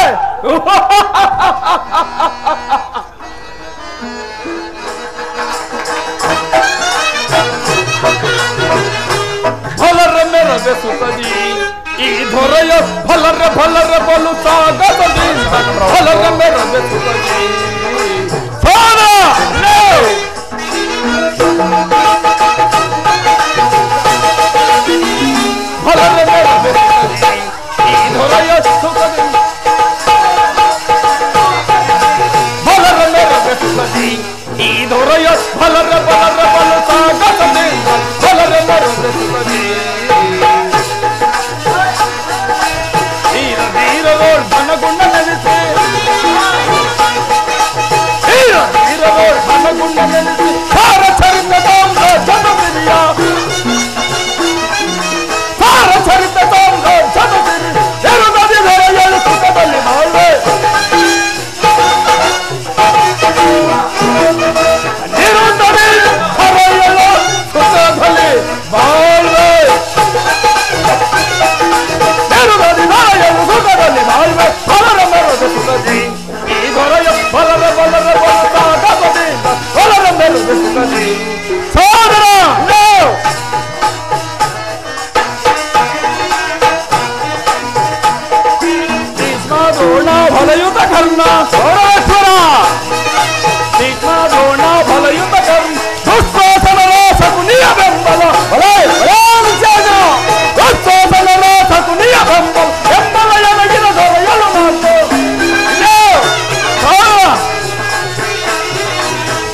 ಫಲರ ಮೆರವೆ ಸುಖದಿ ಈ ದೊರೆಯ ಫಲರ ಫಲರ ಬಲು ಸಾಗದಿ ಫಲರ ಮೆರವೆ ಸುಖದಿ ಫಲ ಫಲರ ಮೆರವೆ ಸುಖದಿ ಈ ದೊರೆಯ ಸುಖದಿ ಫಲರ ಮೆರವೆ ಸುಖದಿ ಈ ದೊರೆಯ ಫಲರ ಫಲರ ಬಲು ಸಾಗದಿ ಫಲರ ಮೆರವೆ ಸುಖದಿ ಧೀರ ಧೀರರೋಳ್ ಘನಗುಂಡ ನೆನೆಸಿ ಧೀರ ಧೀರರೋಳ್ ಘನಗುಂಡ ನೆನೆಸಿ ಸಾರ ಚರಿತ ಜನಪ್ರಿಯ ಸಾರ ಚರಿತ ಜನಪ್ರಿಯ ಎರುಗದಿ ಧರೆಯಲು ಸುಖದಲ್ಲಿ ಬಾಳ್ವೆ ನಿರುಂದರಿ ಧರೆಯಲು ಸುಖದಲ್ಲಿ ಬಾಳ್ವೆ ಸುಖದಲ್ಲಿ ಬಾಳ್ವೆ ಫಲರ ಮೆರದೆ ಸುಖದಿ ಈ ದೊರೆಯ ಫಲರ ಫಲರ ಬಲಸಾಗದಿ ಫಲರ ಮೆರದೆ ಸುಖದಿ ಸೋದರ ದ್ರೋಣ ಫಲಯುತ ಕರ್ಣ ಸೌರಾಸುರ ದ್ರೋಣ ಫಲಯುತ ಕರ್ಣ ದುಶ್ವಾಸನರ ಸಕುನಿಯ ಬೆಂಬಲ ದುಶ್ವಾಸನರ ಸಕುನಿಯ ಬೆಂಬಲ ಬೆಂಬಲ ಎನಗಿನ ದೊರೆಯಲು ಮಾತು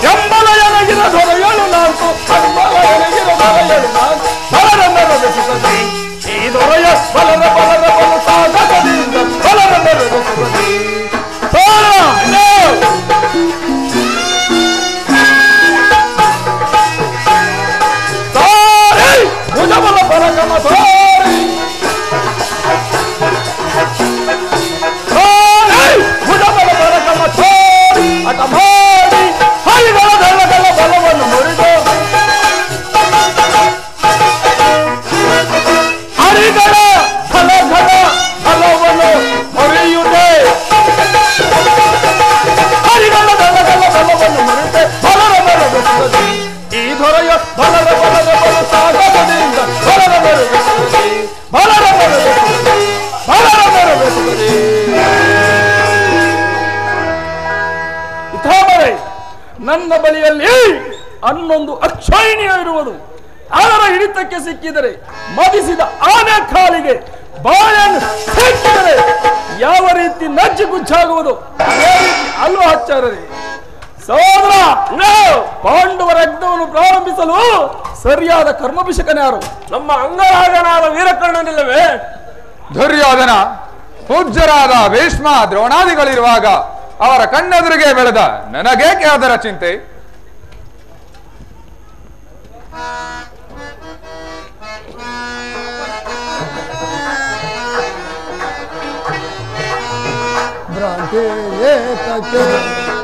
ಬೆಂಬಲ ಎನಗಿನ ದೊರೆಯಲು ನಾಲ್ಕು ಬೆಂಬಲ ಎನಗಿನ ದೊರೆಯಲು ನಾಲ್ಕು ಫಲರ ಮೆರದೆ ಸುಖದಿ ಈ ದೊರೆಯ ಫಲರ ಫಲರ ಫಲ ಸಾಗದಿಂದ ಫಲರ ಮೆರದೆ ಸುಖದಿ ಭುಜಬಲ ಪರಕಮ ಸೋರಿ ಭುಜಬಲ ಪರಕಮ ಸೋರಿ ಅಟ ಮಾಡಿ ಹರಿಗಳ ಧನಗಳ ಬಲವನ್ನು ಮುರಿದು ಹರಿಗಳ ಫಲಘನ ಫಲವನ್ನು ಮುರಿಯುವುದೇ ಹರಿಗಳ ಧನಗಳ ಬಲವನ್ನು ಮುರಿದೆ ಫಲರ ಮೆರದೆ ಸುಖದಿ ಈ ದೊರೆಯ ಫಲರ ಫಲದ ಬಲ ಸಾಗದಿಂದ ಫಲರ ಮೆರದೆ ಸುಖದಿ ಫಲರ ಮೆರದೆ ಸುಖದಿ ಫಲರ ಮೆರದೆ ಸುಖದಿ ಇಥಾಮರೆ, ನನ್ನ ಬಳಿಯಲ್ಲಿ ಅನ್ನೊಂದು ಅಕ್ಷೈಣಿಯ ಇರುವುದು. ಅದರ ಹಿಡಿತಕ್ಕೆ ಸಿಕ್ಕಿದರೆ ಮದಿಸಿದ ಆನೆ ಕಾಲಿಗೆ ಬಾಳೆಯನ್ನು ಸಿಕ್ಕಿದರೆ ಯಾವ ರೀತಿ ನಜ್ಜುಗುಜ್ಜಾಗುವುದು ಅದೇ ರೀತಿ ಅಲ್ವ ಆಚಾರ್ಯರೇ? ಸಹೋದರ, ಪಾಂಡವರ ಯಜ್ಞವನ್ನು ಪ್ರಾರಂಭಿಸಲು ಸರಿಯಾದ ಕರ್ಮಾಭಿಷೇಕನ ಯಾರು? ನಮ್ಮ ಅಂಗರಾಜನಾದ ವೀರಕರ್ಣನಿಲ್ಲವೇ? ದುರ್ಯೋಧನ ಪೂಜ್ಯರಾದ ಭೀಷ್ಮ ದ್ರೋಣಾದಿಗಳಿರುವಾಗ ಅವರ ಕಣ್ಣೆದುರಿಗೆ ಬೆಳೆದ ನನಗೇಕೆ ಅದರ ಚಿಂತೆ? ಭ್ರಾಂತಿ ಏತಕ್ಕೆ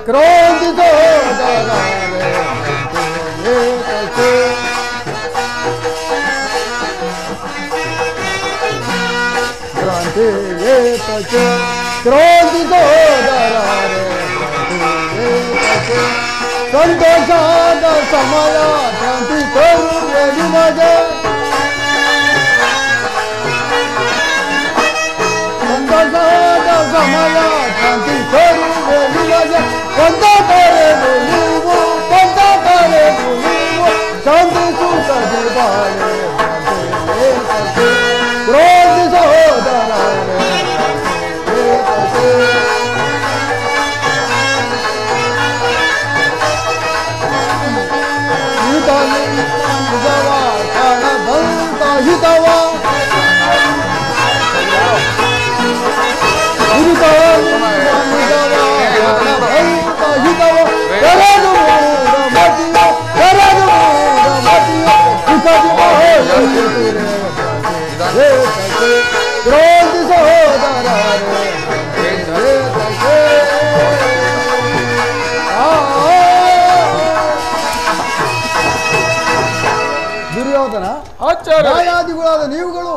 ಕ್ರೋಧಿಸೋದರಾರೆ ಏತಕ್ಕೆ ಭ್ರಾಂತಿ ಏತಕ್ಕೆ ಕ್ರೋಧಿಸೋದರಾರೆ ಏತಕ್ಕೆ ಸಂತೋಷದ ಸಮಯ ಕ್ರಾಂತಿ ತರುವೆ ನಿಮಗೆ ಸಂತೋಷದ ಸಮಯ ಕ್ರಾಂತಿ ತರುವೆ ನಿಮಗೆ ಕೊಂದಾಟರೇನು ನೀವು ಕೊಂದಾಟರೇನು ನೀವು ಶಾಂತಿ ಸುಖದಿ ಬಾಳೆ ಏತಕ್ಕೆ ಕ್ರೋಧಿಸೋದರಾರೆ ಏತಕ್ಕೆ ಹಿತವ ಕಾಣಬಂತ ಹಿತವ ಹಿತವ ಕರೆದು ಮತಿಯ ಕರೆದು ಮತಿಯ ಕ್ರೋಧಿ ಸಹೋದರರೇ ದುರ್ಯೋಧನ ನ್ಯಾಯಾದಿಗಳಾದ ನೀವುಗಳು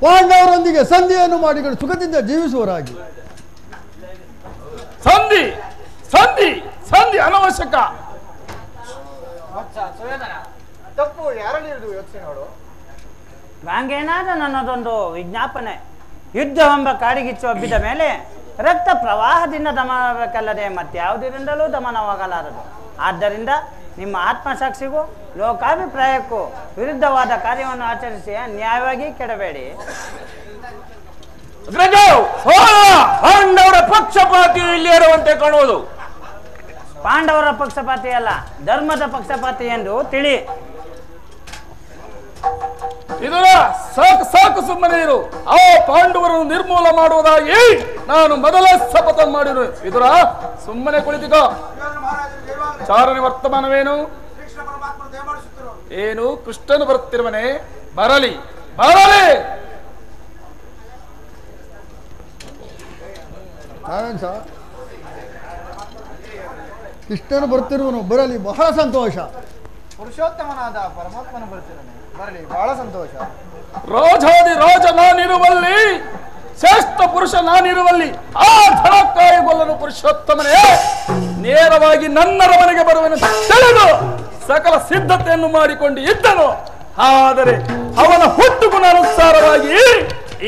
ಪಾಂಡವರೊಂದಿಗೆ ಸಂಧಿಯನ್ನು ಮಾಡಿಕೊಂಡು ಸುಖದಿಂದ ಜೀವಿಸುವರಾಗಿ. ಸಂಧಿ ಸಂಧಿ ಸಂಧಿ ಅನವಶ್ಯಕ. ತಪ್ಪು ಯಾರಲ್ಲಿ ಯೋಚನೆ ಮಾಡು. ಹಂಗೇನಾದ ನನ್ನದೊಂದು ವಿಜ್ಞಾಪನೆ. ಯುದ್ಧವೆಂಬ ಕಾಡಿಗಿಚ್ಚು ಹಬ್ಬಿದ ಮೇಲೆ ರಕ್ತ ಪ್ರವಾಹದಿಂದ ದಮನವಾಗಬೇಕಲ್ಲದೆ ಮತ್ಯಾವುದರಿಂದಲೂ ದಮನವಾಗಲಾರದು. ಆದ್ದರಿಂದ ನಿಮ್ಮ ಆತ್ಮಸಾಕ್ಷಿಗೂ ಲೋಕಾಭಿಪ್ರಾಯಕ್ಕೂ ವಿರುದ್ಧವಾದ ಕಾರ್ಯವನ್ನು ಆಚರಿಸಿ ನ್ಯಾಯವಾಗಿ ಕೆಡಬೇಡಿ. ಪಾಂಡವರ ಪಕ್ಷಪಾತಿಯು ಇಲ್ಲಿ ಇರುವಂತೆ ಕಾಣುವುದು. ಪಾಂಡವರ ಪಕ್ಷಪಾತಿ ಅಲ್ಲ, ಧರ್ಮದ ಪಕ್ಷಪಾತಿ ಎಂದು ತಿಳಿ. ಇದರ ಸಾಕು ಸಾಕು ಸುಮ್ಮನೆ ಇರು. ಆ ಪಾಂಡವರನ್ನು ನಿರ್ಮೂಲ ಮಾಡುವುದಾಗಿ ನಾನು ಮೊದಲೇ ಶಪಥ ಮಾಡಿರು. ಇದರ ಸುಮ್ಮನೆ ಕುಳಿತುಕೋ. ಚಾರಣ ವರ್ತಮಾನವೇನು? ಏನು ಕೃಷ್ಣನು ಬರುತ್ತಿರುವನೆ? ಬರಲಿ ಬರಲಿ. ನಾವೇನು ಸರ್ ಕೃಷ್ಣನು ಬರ್ತಿರುವನು ಬರಲಿ, ಬಹಳ ಸಂತೋಷ. ಪುರುಷೋತ್ತಮನಾದ ಪರಮಾತ್ಮನು ಬರ್ತಿದ್ದಾನೆ, ಬರಲಿ, ಬಹಳ ಸಂತೋಷ. ರಾಜಾದಿ ರಾಜ ನಾನಿರುವಲ್ಲಿ, ಶ್ರೇಷ್ಠ ಪುರುಷ ನಾನಿರುವಲ್ಲಿ ಆ ಧನಕ್ಕಾಯಿ ಗೊಲ್ಲನು ಪುರುಷೋತ್ತಮನೇ ನೇರವಾಗಿ ನನ್ನರ ಮನೆಗೆ ಬರುವೆನು ತಿಳಿದು ಸಕಲ ಸಿದ್ಧತೆಯನ್ನು ಮಾಡಿಕೊಂಡು ಇದ್ದನು. ಆದರೆ ಅವನ ಹುಟ್ಟು ಗುಣಾನುಸಾರವಾಗಿ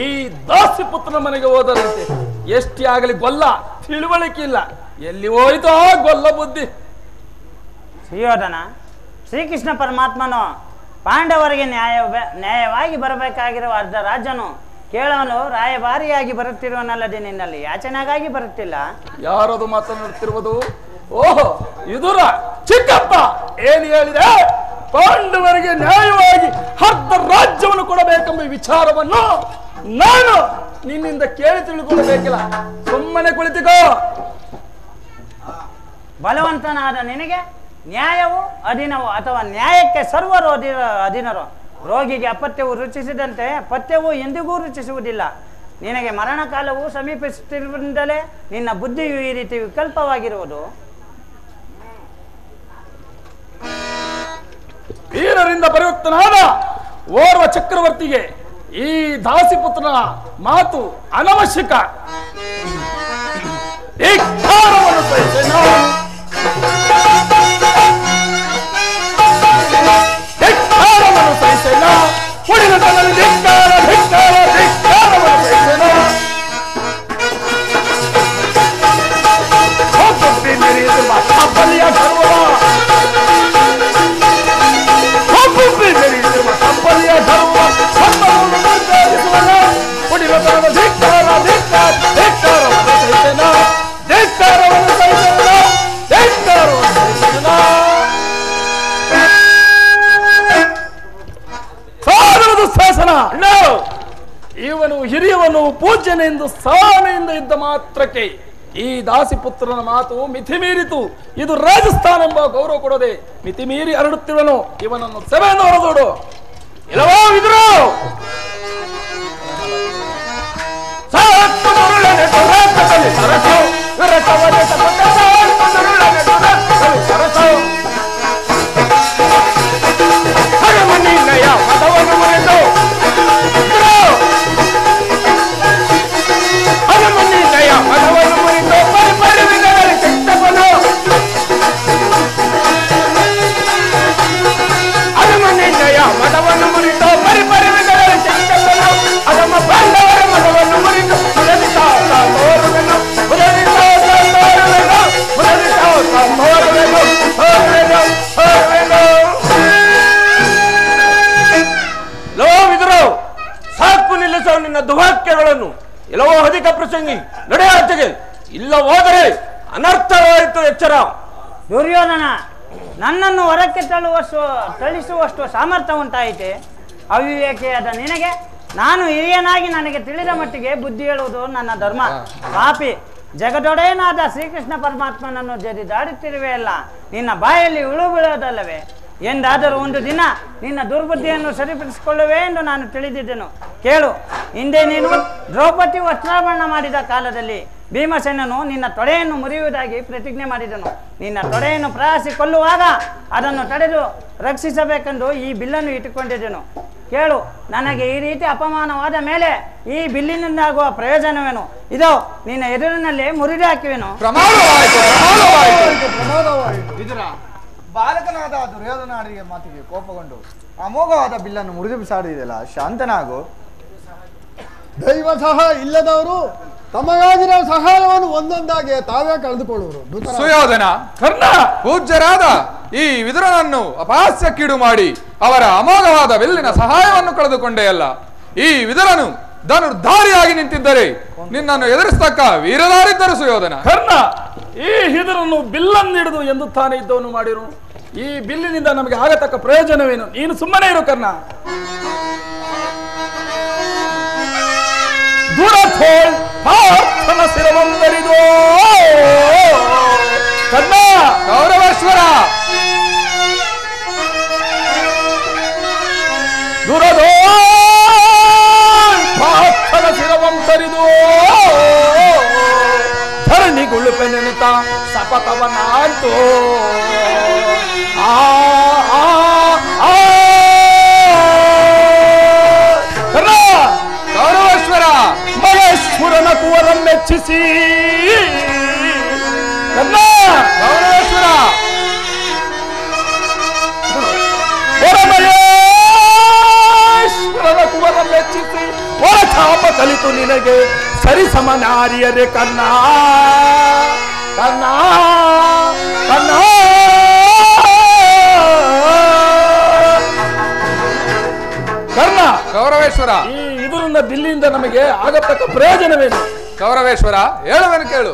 ಈ ದಾಸಿ ಪುತ್ರನ ಮನೆಗೆ ಹೋದರಂತೆ. ಎಷ್ಟೇ ಆಗಲಿ ಗೊಲ್ಲ ತಿಳುವಳಿಕೆ ಇಲ್ಲ. ಎಲ್ಲಿ ಹೋಯ್ತು ಆ ಗೊಲ್ಲ ಬುದ್ಧಿ. ಸುಯೋಧನ, ಶ್ರೀಕೃಷ್ಣ ಪರಮಾತ್ಮನು ಪಾಂಡವರಿಗೆ ನ್ಯಾಯವಾಗಿ ಬರಬೇಕಾಗಿರುವ ಅರ್ಧ ರಾಜ್ಯನು ಕೇಳವನು ರಾಯಭಾರಿಯಾಗಿ ಬರುತ್ತಿರುವನಲ್ಲದೆ ನಿನ್ನಲ್ಲಿ ಯಾಚನೆಗಾಗಿ ಬರುತ್ತಿಲ್ಲ. ಯಾರದು ಮಾತನಾಡುತ್ತಿರುವುದು? ಓಹೋ, ಇದುರ ಚಿಕ್ಕಪ್ಪ ಏನು ಹೇಳಿದೆ? ಪಾಂಡವರಿಗೆ ನ್ಯಾಯವಾಗಿ ಅರ್ಧ ರಾಜ್ಯವನ್ನು ಕೊಡಬೇಕೆಂಬ ವಿಚಾರವನ್ನು ನಾನು ನಿನ್ನಿಂದ ಕೇಳಿ ತಿಳಿದುಕೊಳ್ಳಬೇಕಿಲ್ಲ. ಸುಮ್ಮನೆ ಕುಳಿತುಕೋ. ಬಲವಂತನಾದ ನಿನಗೆ ನ್ಯಾಯವು ಅಧೀನವು ಅಥವಾ ನ್ಯಾಯಕ್ಕೆ ಸರ್ವರು ಅಧೀನರು. ರೋಗಿಗೆ ಅಪತ್ಯವು ರುಚಿಸಿದಂತೆ ಪಥ್ಯವು ಎಂದಿಗೂ ರುಚಿಸುವುದಿಲ್ಲ. ನಿನಗೆ ಮರಣಕಾಲವು ಸಮೀಪಿಸುತ್ತಿರುವುದರಿಂದಲೇ ನಿನ್ನ ಬುದ್ಧಿಯು ಈ ರೀತಿ ವಿಕಲ್ಪವಾಗಿರುವುದು. ವೀರರಿಂದ ಪರಿವರ್ತನಾದ ಓರ್ವ ಚಕ್ರವರ್ತಿಗೆ ಈ ದಾಸಿಪುತ್ರನ ಮಾತು ಅನವಶ್ಯಕ. ಇವನು ಹಿರಿಯವನು ಪೂಜ್ಯನೆಂದು ಸಾನೆಯಿಂದ ಇದ್ದ ಮಾತ್ರಕ್ಕೆ ಈ ದಾಸಿಪುತ್ರನ ಮಾತು ಮಿತಿ ಮೀರಿತು. ಇದು ರಾಜಸ್ಥಾನ ಎಂಬ ಗೌರವ ಕೊಡದೆ ಮಿತಿ ಮೀರಿ ಹರಡುತ್ತಿರುವನು. ಇವನನ್ನು ಸಭೆಯನ್ನು ಹೊರದೋಡು. ಇಲ್ಲವೋ ಇದ್ರು ಮತವನ್ನು ಮುರಿದು ಮತವನ್ನು ಮುರಿದು ಪರಿಪರಿವಿನಲ್ಲಿ ಕೆಟ್ಟವನು ಅರಮನೆಯ ಮತವನ್ನು ಮುರಿದು ಪರಿಪರಿವಿನಲ್ಲಿ ಕೆಟ್ಟವನು ಅದಮ್ಮ ಪಾಂಡವರ ಮತವನ್ನು ಮುರಿದು ಸಾಕು ನಿಲ್ಲಿಸೋ ನಿನ್ನ ದುವಾಕ್ಯಗಳನ್ನು. ಎಲ್ಲವೋ ಅಧಿಕ ಪ್ರಸಂಗಿ ನಡೆಯಾಚೆಗೆ, ಇಲ್ಲ ಹೋದರೆ ಅನರ್ಥವಾಯಿತು. ಎಚ್ಚರ. ದುರ್ಯೋಧನ, ನನ್ನನ್ನು ಹೊರಕ್ಕೆ ಥಳಿಸುವಷ್ಟು ಸಾಮರ್ಥ್ಯ ಉಂಟಾಯಿತೆ. ಅವಿವೇಕಿಯಾದ ನಿನಗೆ ನಾನು ಹಿರಿಯನಾಗಿ ನನಗೆ ತಿಳಿದ ಮಟ್ಟಿಗೆ ಬುದ್ಧಿ ಹೇಳುವುದು ನನ್ನ ಧರ್ಮ. ಪಾಪಿ, ಜಗದೊಡೆಯನಾದ ಶ್ರೀಕೃಷ್ಣ ಪರಮಾತ್ಮನನ್ನು ಜರಿದಾಡುತ್ತಿರುವೆ ಅಲ್ಲ, ನಿನ್ನ ಬಾಯಲ್ಲಿ ಉಳು ಬೀಳೋದಲ್ಲವೇ? ಎಂದಾದರೂ ಒಂದು ದಿನ ನಿನ್ನ ದುರ್ಬುದ್ಧಿಯನ್ನು ಸರಿಪಡಿಸಿಕೊಳ್ಳುವೆ ಎಂದು ನಾನು ತಿಳಿದಿದ್ದೆನು. ಕೇಳು, ಹಿಂದೆ ನೀನು ದ್ರೌಪದಿ ವಸ್ತ್ರಾಭರಣ ಮಾಡಿದ ಕಾಲದಲ್ಲಿ ಭೀಮಸೇನನು ನಿನ್ನ ತೊಡೆಯನ್ನು ಮುರಿಯುವುದಾಗಿ ಪ್ರತಿಜ್ಞೆ ಮಾಡಿದನು. ನಿನ್ನ ತೊಡೆಯನ್ನು ಪ್ರಯಾಸಿ ಕೊಲ್ಲುವಾಗ ಅದನ್ನು ತಡೆದು ರಕ್ಷಿಸಬೇಕೆಂದು ಈ ಬಿಲ್ಲನ್ನು ಇಟ್ಟುಕೊಂಡಿದ್ದೆನು. ಕೇಳು, ನನಗೆ ಈ ರೀತಿ ಅಪಮಾನವಾದ ಮೇಲೆ ಈ ಬಿಲ್ಲಿನಿಂದಾಗುವ ಪ್ರಯೋಜನವೇನು? ಇದೋ ನಿನ್ನ ಎದುರಿನಲ್ಲೇ ಮುರಿದು ಹಾಕಿವೆನು. ಬಾಲಕನಾದ ದುರ್ಯೋಧನಾಡಿಗೆ ಮಾತಿಗೆ ಕೋಪಗೊಂಡು ಅಮೋಘವಾದ ಬಿಲ್ಲನ್ನು ಮುರಿದು ಬಿಸಾಡಿದೆಯಲ್ಲ, ಶಾಂತನಾಗು. ದೈವ ಸಹ ಇಲ್ಲದವರು ತಮಗಾಗಿರೋ ಸಹಾಯವನ್ನು ಒಂದೊಂದಾಗಿ ತಾವೇ ಕಳೆದುಕೊಳ್ಳುವರು. ಸುಯೋಧನ, ಕರ್ಣ, ಪೂಜ್ಯರಾದ ಈ ವಿದುರನನ್ನು ಅಪಹಾಸ್ಯಕ್ಕೀಡು ಮಾಡಿ ಅವರ ಅಮೋಘವಾದ ಬಿಲ್ಲಿನ ಸಹಾಯವನ್ನು ಕಳೆದುಕೊಂಡೇ ಅಲ್ಲ. ಈ ವಿದುರನು ಧನುರ್ಧಾರಿಯಾಗಿ ನಿಂತಿದ್ದರೆ ನಿನ್ನನ್ನು ಎದುರಿಸತಕ್ಕ ವೀರದಾರಿದ್ದರು ಸುಯೋಧನ. ಕರ್ಣ, ಈ ಹಿದರನ್ನು ಬಿಲ್ಲನ್ನು ಹಿಡಿದು ಎಂದು ತಾನೇ ಇದ್ದವನು ಮಾಡಿರು. ಈ ಬಿಲ್ಲಿನಿಂದ ನಮಗೆ ಆಗತಕ್ಕ ಪ್ರಯೋಜನವೇನು? ನೀನು ಸುಮ್ಮನೆ ಇರು ಕರ್ಣ. ಶಿರವಂದರಿದು ಕರ್ಣ, ಗೌರವೇಶ್ವರ, ದುರದೋತ್ಥನ ಶಿರವಂತರಿದು ಧರಣಿಗುಳುಪೆನೆನಿತ ಸಪತವನಾಂತು ಗೌರವೇಶ್ವರ, ಮಹೇಶ್ವರನ ಕುವರನ್ನು ಮೆಚ್ಚಿಸಿ ಗೌರವೇಶ್ವರ, ಪರಮೇಶ್ವರನ ಕುವರನ್ನು ಮೆಚ್ಚಿಸಿ ಹೊರ ಛಾಪ ಕಲಿತು ನಿನಗೆ ಸರಿ ಸಮನಾರಿಯರೇ ಕರ್ಣ ಕರ್ಣ ಕರ್ಣ. ಕರ್ಣ, ಗೌರವೇಶ್ವರ, ಈ ಇದರಿಂದ ಬಿಲ್ಲಿಂದ ನಮಗೆ ಆಗತಕ್ಕ ಪ್ರಯೋಜನವೇನು? ಗೌರವೇಶ್ವರ, ಹೇಳುವೆನು ಕೇಳು.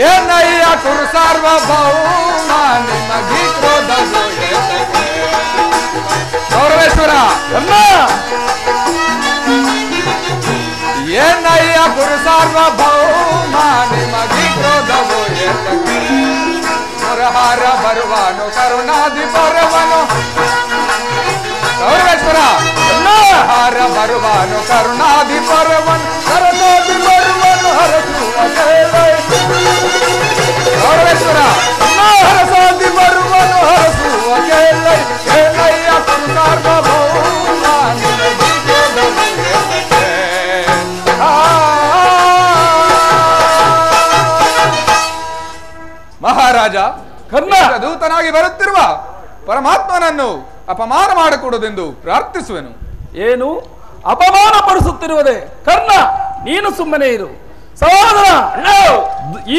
ಏನಯ್ಯ ಕುರು ಸಾರ್ವಭೌಮ ನಿಮಗಿ ಕ್ರೋಧವು ಏತಕ್ಕೆ? ಗೌರವೇಶ್ವರ, ಕರ್ಣ, ಏನಯ್ಯ ಕುರು ಸಾರ್ವಭೌಮ ನಿಮಗಿ ಕ್ರೋಧವು ಏತಕ್ಕೆ? ಮುರಹಾರ ಬರುವನು ಕರುಣಾದಿ ಬರುವನು. ಗೌರವೇಶ್ವರ, ಹಾರ ಬರುವನು ಕರುಣಾದಿ ಬರುವನು ಕರುಣಾದಿ ಬರುವನು ಹರಸುವ ಗೌರವೇಶ್ವರ, ಹರಸಾದಿ ಬರುವನು ಹರಸುವ ಕೇಳೈ ಕೇಳಯ್ಯ ಸಾರ್ವಭೌಮ ಮಹಾರಾಜ, ಕರ್ಣ, ದೂತನಾಗಿ ಬರುತ್ತಿರುವ ಪರಮಾತ್ಮನನ್ನು ಅಪಮಾನ ಮಾಡಕೂಡದೆಂದು ಪ್ರಾರ್ಥಿಸುವೆನು. ಏನು ಅಪಮಾನ ಪಡಿಸುತ್ತಿರುವುದೇ? ಕರ್ಣ, ನೀನು ಸುಮ್ಮನೆ ಇರು. ಸಹೋದರ,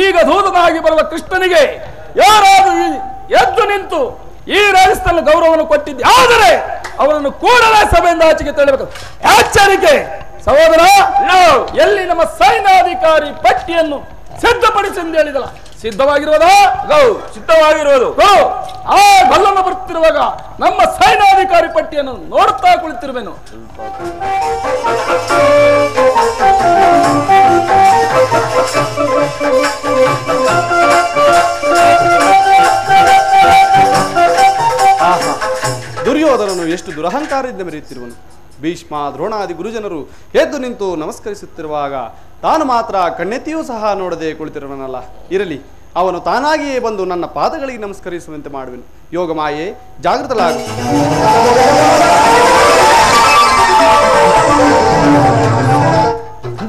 ಈಗ ದೂತನಾಗಿ ಬರುವ ಕೃಷ್ಣನಿಗೆ ಯಾರಾದರೂ ಎದ್ದು ನಿಂತು ಈ ರಾಜಸ್ಥಾನ ಗೌರವವನ್ನು ಕೊಟ್ಟಿದ್ದೆ ಆದರೆ ಅವನನ್ನು ಕೂಡಲೇ ಸಭೆಯಿಂದ ಆಚೆಗೆ ತಳ್ಳಬೇಕು. ಎಚ್ಚರಿಕೆ ಸಹೋದರ, ಎಲ್ಲಿ ನಮ್ಮ ಸೈನ್ಯಾಧಿಕಾರಿ ಪಟ್ಟಿಯನ್ನು ಸಿದ್ಧಪಡಿಸಿ ಎಂದು ಹೇಳಿದಲ್ಲ, ಸಿದ್ಧವಾಗಿರುವುದಾ? ಸಿದ್ಧವಾಗಿರುವುದು. ಆ ಗಲ್ಲನ್ನು ಬರುತ್ತಿರುವಾಗ ನಮ್ಮ ಸೈನ್ಯಾಧಿಕಾರಿ ಪಟ್ಟಿಯನ್ನು ನೋಡುತ್ತಾ ಕುಳಿತಿರುವೆನು. ದುರ್ಯೋಧನನು ಎಷ್ಟು ದುರಹಂಕಾರದಿಂದ ಮೆರೆಯುತ್ತಿರುವನು. ಭೀಷ್ಮ ದ್ರೋಣಾದಿ ಗುರುಜನರು ಎದ್ದು ನಿಂತು ನಮಸ್ಕರಿಸುತ್ತಿರುವಾಗ ತಾನು ಮಾತ್ರ ಕಣ್ಣೆತ್ತಿಯೂ ಸಹ ನೋಡದೆ ಕುಳಿತಿರುವನಲ್ಲ. ಇರಲಿ, ಅವನು ತಾನಾಗಿಯೇ ಬಂದು ನನ್ನ ಪಾದಗಳಿಗೆ ನಮಸ್ಕರಿಸುವಂತೆ ಮಾಡುವೆನು. ಯೋಗ ಮಾಯೆ, ಜಾಗೃತಲಾಗು.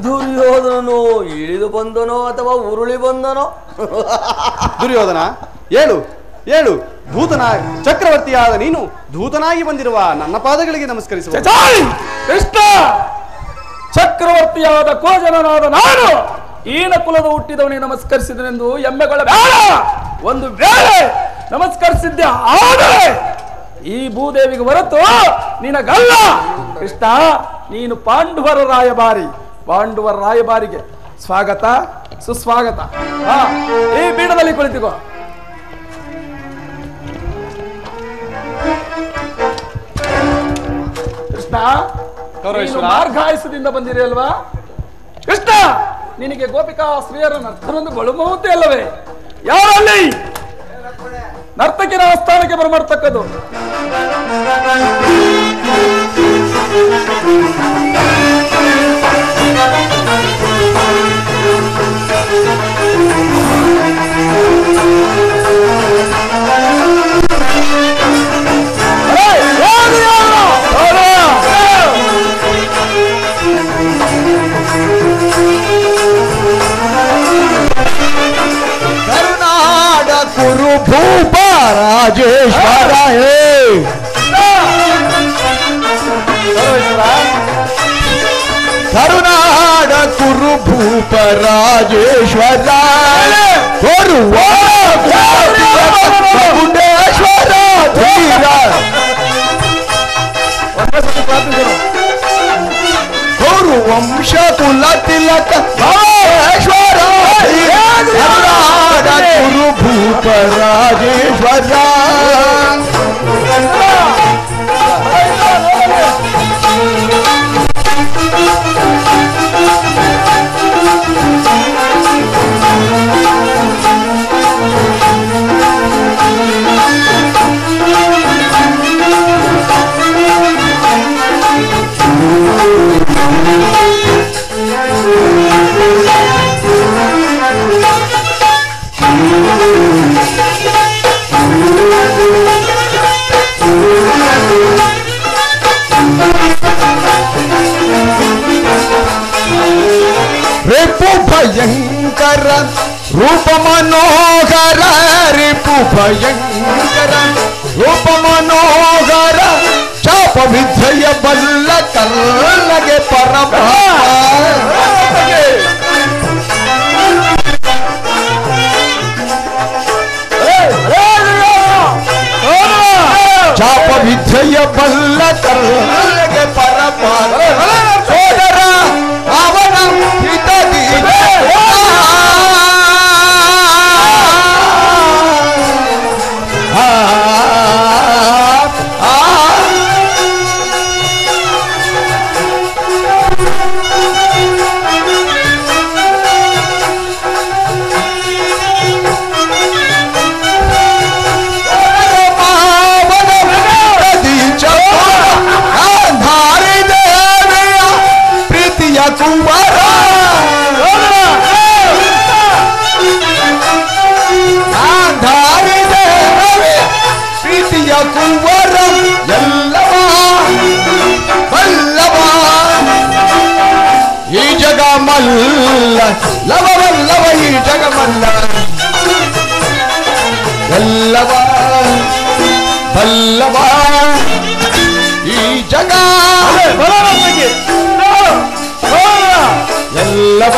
ದುರ್ಯೋಧನನು ಇಳಿದು ಬಂದನೋ ಅಥವಾ ಉರುಳಿ ಬಂದನೋ? ದುರ್ಯೋಧನ, ಏಳು ಏಳು. ಧೂತನ ಚಕ್ರವರ್ತಿಯಾದ ನೀನು ಧೂತನಾಗಿ ಬಂದಿರುವ ನನ್ನ ಪಾದಗಳಿಗೆ ನಮಸ್ಕರಿಸುವ. ಕೃಷ್ಣ, ಚಕ್ರವರ್ತಿಯಾದ ಕೋಜನನಾದ ನಾನು ಈನ ಕುಲದ ಹುಟ್ಟಿದವನಿಗೆ ನಮಸ್ಕರಿಸಿದನೆಂದು ಎಮ್ಮೆಗಳ ಬೇಡ. ಒಂದು ವೇಳೆ ನಮಸ್ಕರಿಸಿದ್ದೆ ಆದರೆ ಈ ಭೂದೇವಿಗೆ ಹೊರತು ನಿನಗಲ್ಲ. ಕೃಷ್ಣ, ನೀನು ಪಾಂಡವರ ರಾಯಭಾರಿ. ಪಾಂಡವರ ರಾಯಭಾರಿಗೆ ಸ್ವಾಗತ ಸುಸ್ವಾಗತ. ಈ ಪೀಠದಲ್ಲಿ ಕುಳಿತುಕೋ. ಕೃಷ್ಣ, ಮಾರ್ಗಾಯಸದಿಂದ ಬಂದಿರಿ ಅಲ್ವಾ? ಕೃಷ್ಣ, ನಿನಗೆ ಗೋಪಿಕಾ ಸ್ತ್ರೀಯರ ನರ್ತನೊಂದು ಗೊಳುಮುತ್ತೆ ಅಲ್ಲವೇ? ಯಾರಲ್ಲಿ ನರ್ತಕಿನ ಆಸ್ಥಾನಕ್ಕೆ ಬರಮಾಡ್ತಕ್ಕದ್ದು? ಕುರು ಭೂಪ ರಾಜೇಶ್ವರ ಕರುನಾಡ ಕುರು ಭೂಪ ರಾಜೇಶ್ವರ ಗುಂಡೇಶ್ವರ ಧೀರ ಗುರು ವಂಶ ಕುಲ ತಿಲಕ ಮಹೇಶ್ವರ ಕರುನಾಡ ಕುರು ಭೂಪ ರಾಜೇಶ್ವರ ರಿಪು ಭಯಂಕರ ರೂಪ ಮನೋಹರ ರಿಪು ಭಯಂಕರ ರೂಪ ಮನೋಹರ ಚಾಪ ವಿದ್ಯೆಯ ಬಲ್ಲ ಕಲ್ಲಗೆ ಪರಮ ಚಾಪ ವಿದ್ಯೆಯ ಬಲ್ಲ ಕಲ್ಲಗೆ ಪರಮ ಸೋದರ ಅವನ ಹಿತದಿ ಕುಮಾರ ಪ್ರೀತಿಯ ಕುವರ ಎಲ್ಲವ ಬಲ್ಲವ ಈ ಜಗ ಮಲ್ಲ ಲವವಲ್ಲವ ಈ ಜಗ ಮಲ್ಲ ಎಲ್ಲವ ಬಲ್ಲವ ಈ ಜಗ ಎಲ್ಲವ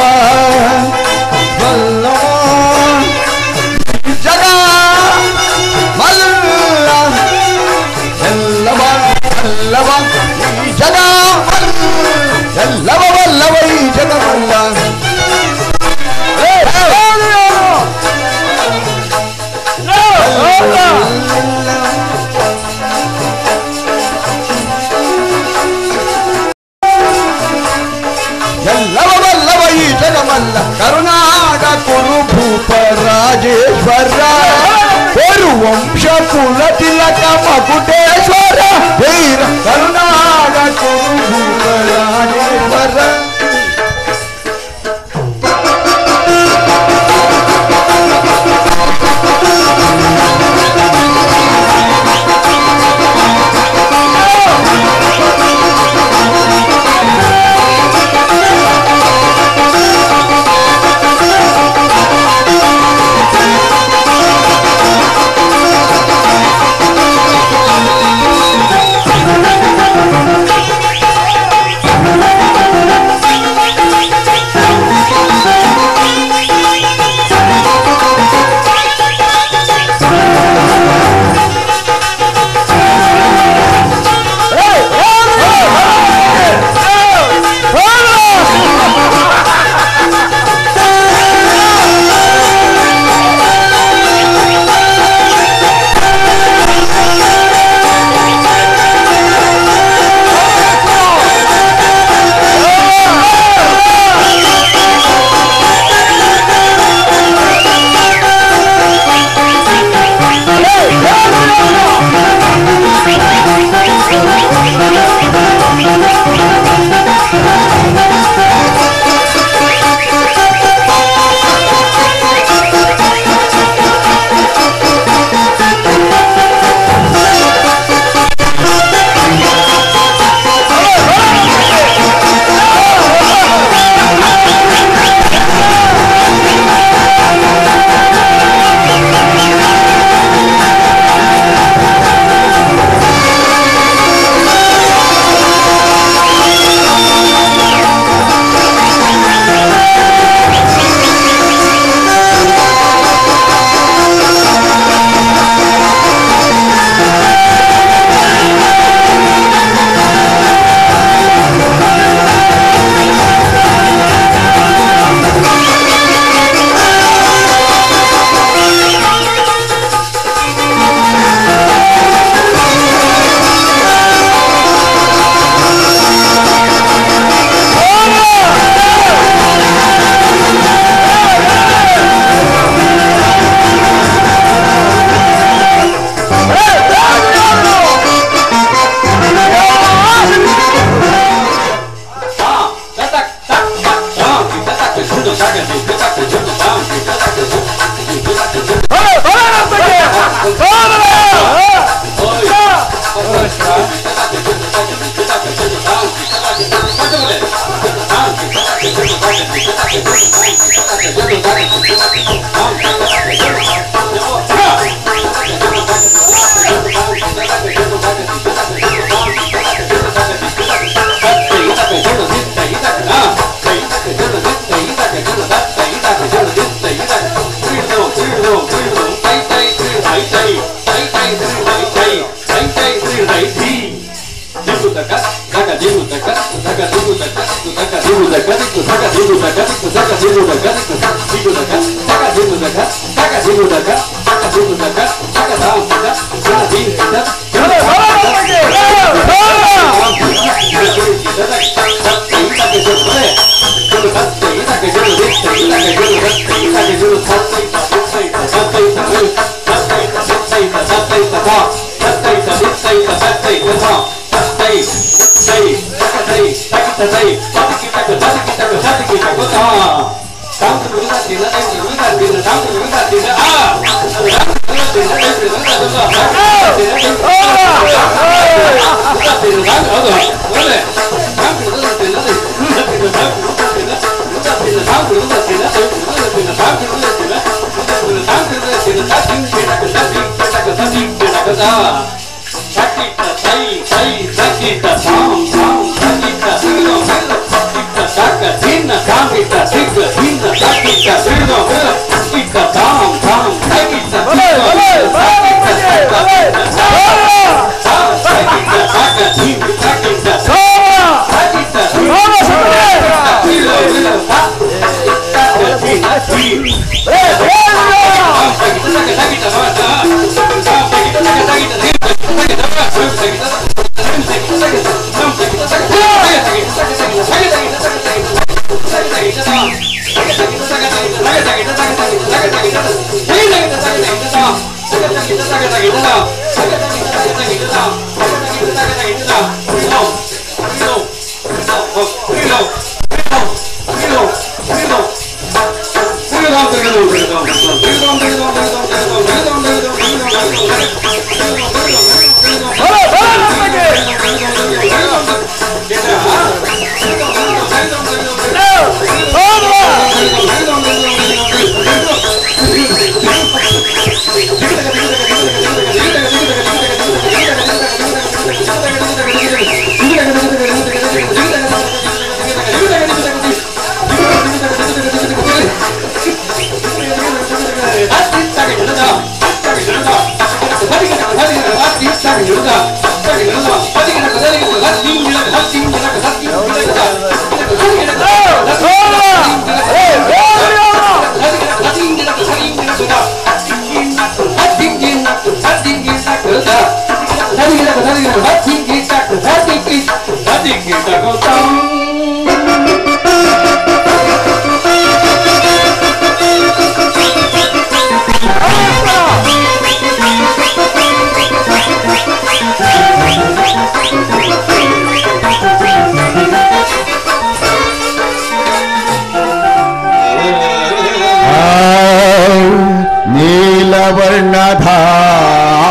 ಬಲ್ಲವ ಜಗ ಮಲ್ಲ ಎಲ್ಲವ ಬಲ್ಲವ ಈ ಜಗ ಎಲ್ಲವ ಬಲ್ಲವ ಈ ಜಗ ಮಲ್ಲ ಕುಲ ತಿಲಕ ಮಕುಟೇಶ್ವರ ವೀರ ಕರುನಾಡ ಕುರುಬರಾಣೇಶ್ವರ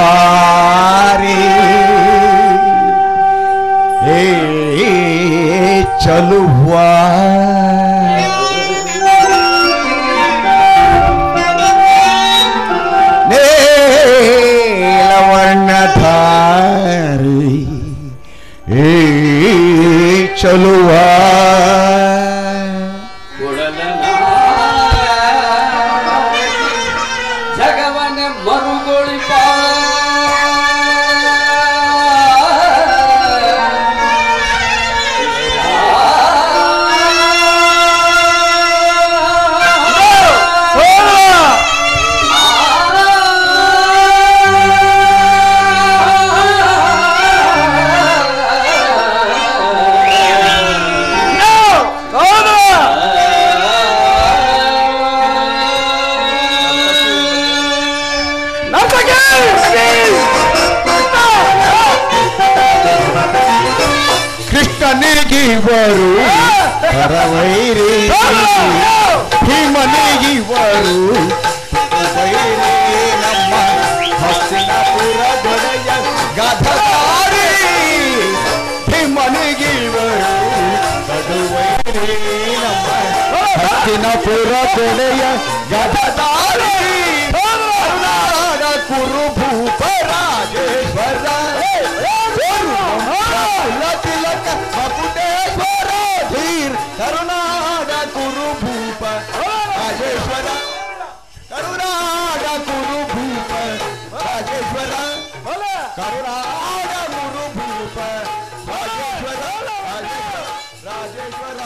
ನೀಲವರ್ಣಧಾರಿ ಚಲುವ ನೀಲವರ್ಣಧಾರಿ ಚಲುವ ಕೃಷ್ಣನಿಗಿವರು ಪರವೈರಿ ಭೀಮನಿಗಿವರು ನಮ್ಮ ಹಸ್ತಿನಪುರ ದೊಡೆಯ ಗದಧಾರಿ ಭೀಮನಿಗಿವರು ಪರವೈರಿ ನಮ್ಮ ಹಸ್ತಿನಪುರ ದೊಡೆಯ ಗದಧಾರಿ ಕುರುಭೂಪ ರಾಜೇಶ್ವರ ತಿಲಕ ಮಕುಟೇಶ್ವರ ಧೀರ್ ಕರುನಾಡ ಕುರುಭೂಪ ರಾಜೇಶ್ವರ ಕರುನಾಡ ಕುರುಭೂಪ ರಾಜೇಶ್ವರ ಕರುನಾಡ ಕುರುಭೂಪ ರಾಜೇಶ್ವರ ರಾಜೇಶ್ವರ